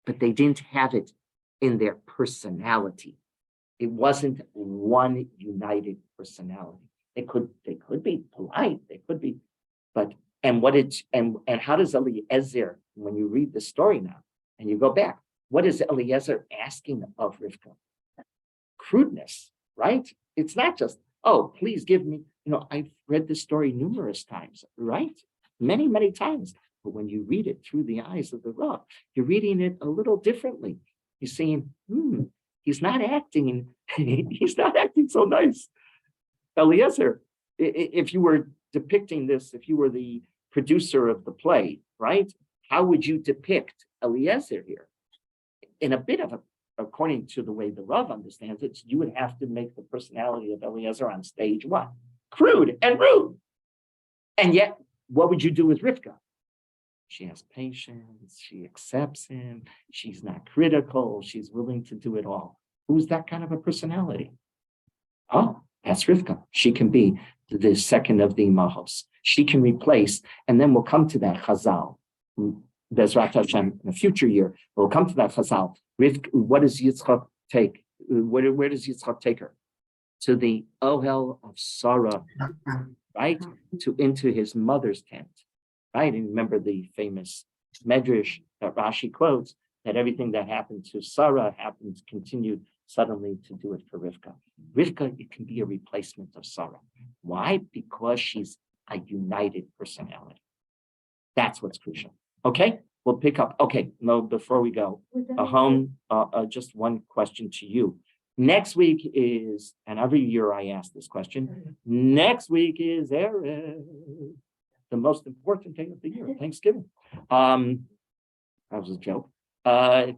but they didn't have it in their personality. It wasn't one united personality. They could be polite, they could be, but and how does Eliezer, when you read the story now and you go back, what is Eliezer asking of Rivka? Crudeness, right? It's not just, oh, please give me, I've read this story numerous times, right? Many, many times. But when you read it through the eyes of the Rav, you're reading it a little differently. You're saying, he's not acting so nice. Eliezer, if you were depicting this, if you were the producer of the play, right? How would you depict Eliezer here? In a bit of according to the way the Rav understands it, you would have to make the personality of Eliezer on stage what? Crude and rude. And yet, what would you do with Rivka? She has patience, she accepts him, she's not critical, she's willing to do it all. Who's that kind of a personality? Oh, that's Rivka. She can be the second of the Mahos. She can replace, and then we'll come to that Chazal. Bezrat Hashem, in a future year, we'll come to that Chazal. Rivka, what does Yitzchak take? Where does Yitzchak take her? To the Ohel of Sarah, right? Into his mother's tent. Right, and remember the famous Medrash that Rashi quotes, that everything that happened to Sarah continued suddenly to do it for Rivka. Rivka, it can be a replacement of Sarah. Why? Because she's a united personality. That's what's crucial. Okay, we'll pick up. Okay, no, before we go, just one question to you. Next week is, and every year I ask this question, next week is Erev, the most important day of the year, Thanksgiving. That was a joke. My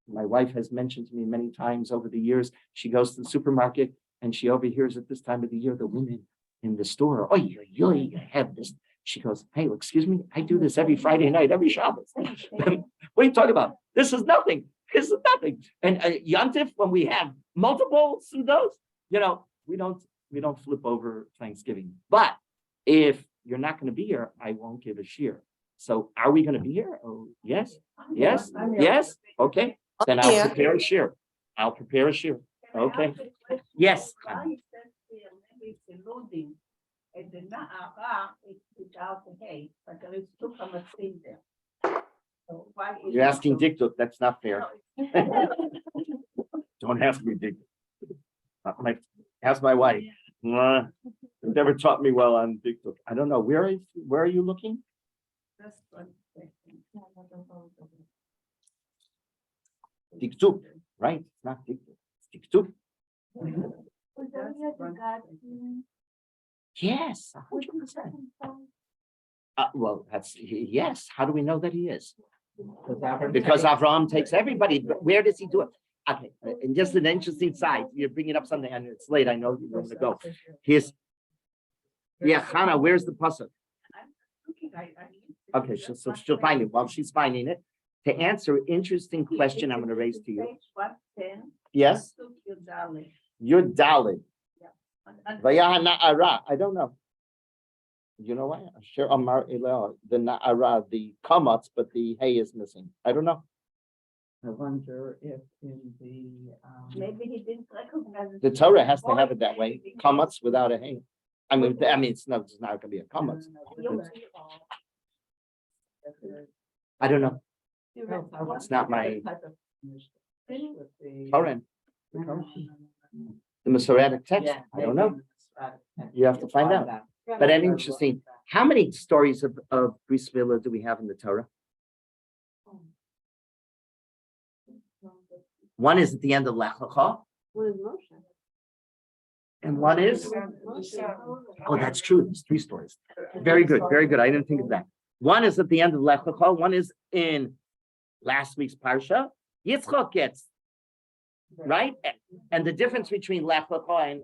wife has mentioned to me many times over the years, she goes to the supermarket and she overhears at this time of the year, the women in the store, have this. She goes, hey, excuse me, I do this every Friday night, every Shabbos. What are you talking about? This is nothing. This is nothing. And Yantif, when we have multiple Sudos, we don't we don't flip over Thanksgiving. But if you're not gonna be here, I won't give a shear. So are we gonna be here? Oh, yes, yes, yes, okay, then I'll Yeah. prepare a shear. I'll prepare a shear, okay? Yes. Why is that there? Maybe it's eluding. And the na'ara is without the hay, but there is two in there. So why is You're it asking so- Dick, that's not fair. Don't ask me, Dick. Ask my wife. Never taught me well on Dick. I don't know, where are you looking? That's one question. Diktuk, right? It's not Diktuk, it's Diktuk. Was that the other God feeling? Yes, 100%. Well, yes, how do we know that he is? Because Avraham takes everybody, but where does he do it? Okay, and just an interesting side, you're bringing up something, and it's late, I know you want to go. Here's, yeah, Hannah, where's the pasuk? Okay, so she'll find it while she's finding it. To answer an interesting question I'm gonna raise to you. Page 110. Yes, Look, your darling. you're Dalid. And- Vayah na'ara, I don't know. You know what? Sure, Amar Elel, the na'ara, the kamatz, but the hay is missing. I don't know. I wonder if in the, Maybe he didn't recognize. it. The Torah has to have it that way, kamatz without a hay. I mean, it's not gonna be a kamatz. I don't know. It's not my- Koren, the Masoretic text, I don't know. You have to find out. But that's interesting. How many stories of Bris Milah do we have in the Torah? One is at the end of Lech Lecha, and one is, oh, that's true, there's 3 stories. Very good, very good. I didn't think of that. One is at the end of Lech Lecha, one is in last week's Parsha. Yitzchak gets, right? And the difference between Lech Lecha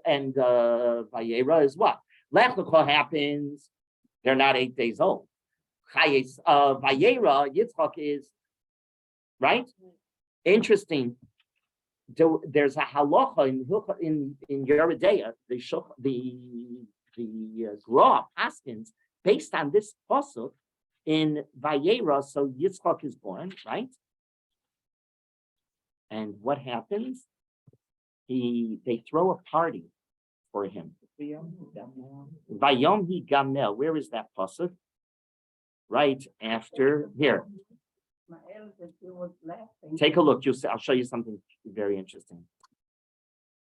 and Vayera is what? Lech Lecha happens, they're not 8 days old. Vayera, Yitzchak is, right? Interesting. There's a halacha in Yeridea, the Gra Paskins, based on this pasuk in Vayera. So Yitzchak is born, right? And what happens? They throw a party for him. Vayom hi gamel. Where is that pasuk? Right after here. My elder, he was laughing. Take a look. I'll show you something very interesting.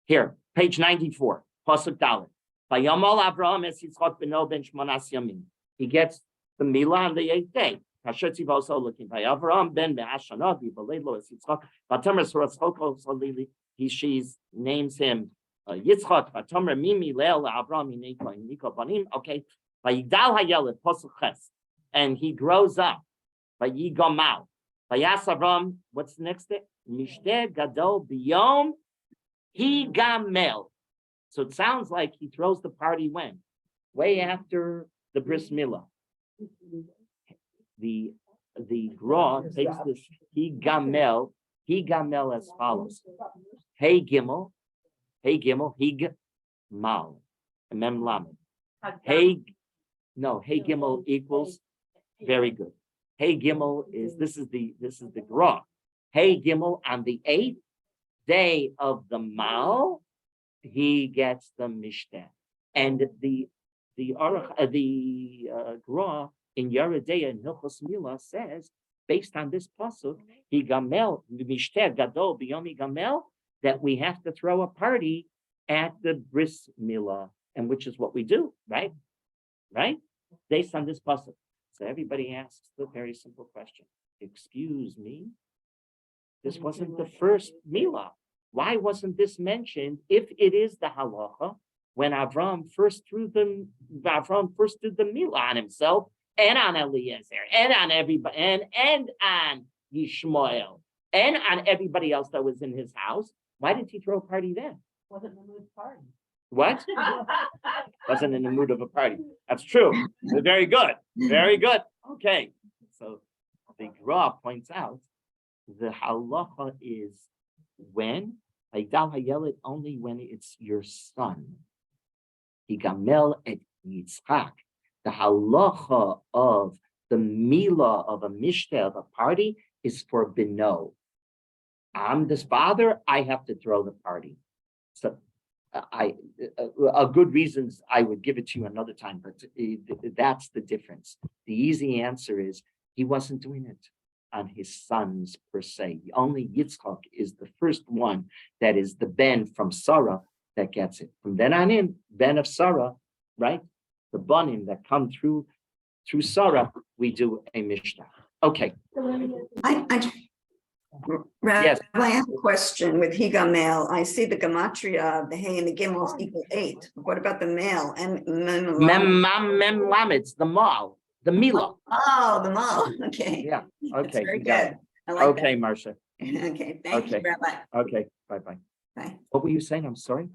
Here, page 94, pasuk Dalet. Vayomal Avraham es Yitzchak beno ben shmonas yamim. He gets the milah on the 8th day. Kasher tzivos looking. Vayavraham ben be'ashana v'valei lo es Yitzchak. Vatamer suratzchoko salili. She names him Yitzchak. Vatamer mimi leil Avraham iniko banim. Okay. Vayigdal hayeled pasuk ches, and he grows up. Vayigamal. Vayas Avram. What's the next day? Mishteh gadol biyom higamel. So it sounds like he throws the party when? Way after the bris milah. The Gra takes this higamel as follows. Hey gimel, hig mal, mem lamed. Hey gimel equals very good. Hey gimel is this is the Gra. Hey gimel on the 8th day of the mal, he gets the mishteh, and the Gra in Yeridea in Hilchos Milah says, based on this pasuk, he gamel mishteh gadol b'yom gamel, that we have to throw a party at the bris milah, and which is what we do, right? Right? Based on this pasuk. So everybody asks the very simple question. Excuse me, this wasn't the first milah. Why wasn't this mentioned if it is the halacha when Avram first did the milah on himself and on Eliezer and on everybody and on Yishmael and on everybody else that was in his house? Why did he throw a party then? Wasn't the mood party. What? Wasn't in the mood of a party. That's true. Very good. Very good. Okay. So the Gra points out the halacha is when Haidal Hayelet only when it's your son. Higamel et Yitzchak. The halacha of the milah of a mishteh of a party is for bino. I'm this father, I have to throw the party. So a good reasons, I would give it to you another time, but that's the difference. The easy answer is he wasn't doing it on his sons per se. Only Yitzchak is the first one that is the ben from Sarah that gets it. From then on in, ben of Sarah, right? The banim that come through Sarah, we do a mishnah. Okay, Rabbi, Yes. I have a question with Higamel. I see the gematria, the hay and the gimels equal 8. What about the male? And mem lametz, the mal, the milah. Oh, the male. Okay. Yeah, That's okay, very you got good. it. I like Okay, Marcia. that. Okay, thank you, Okay. Rabbi. Okay, bye-bye. Bye. What were you saying? I'm sorry.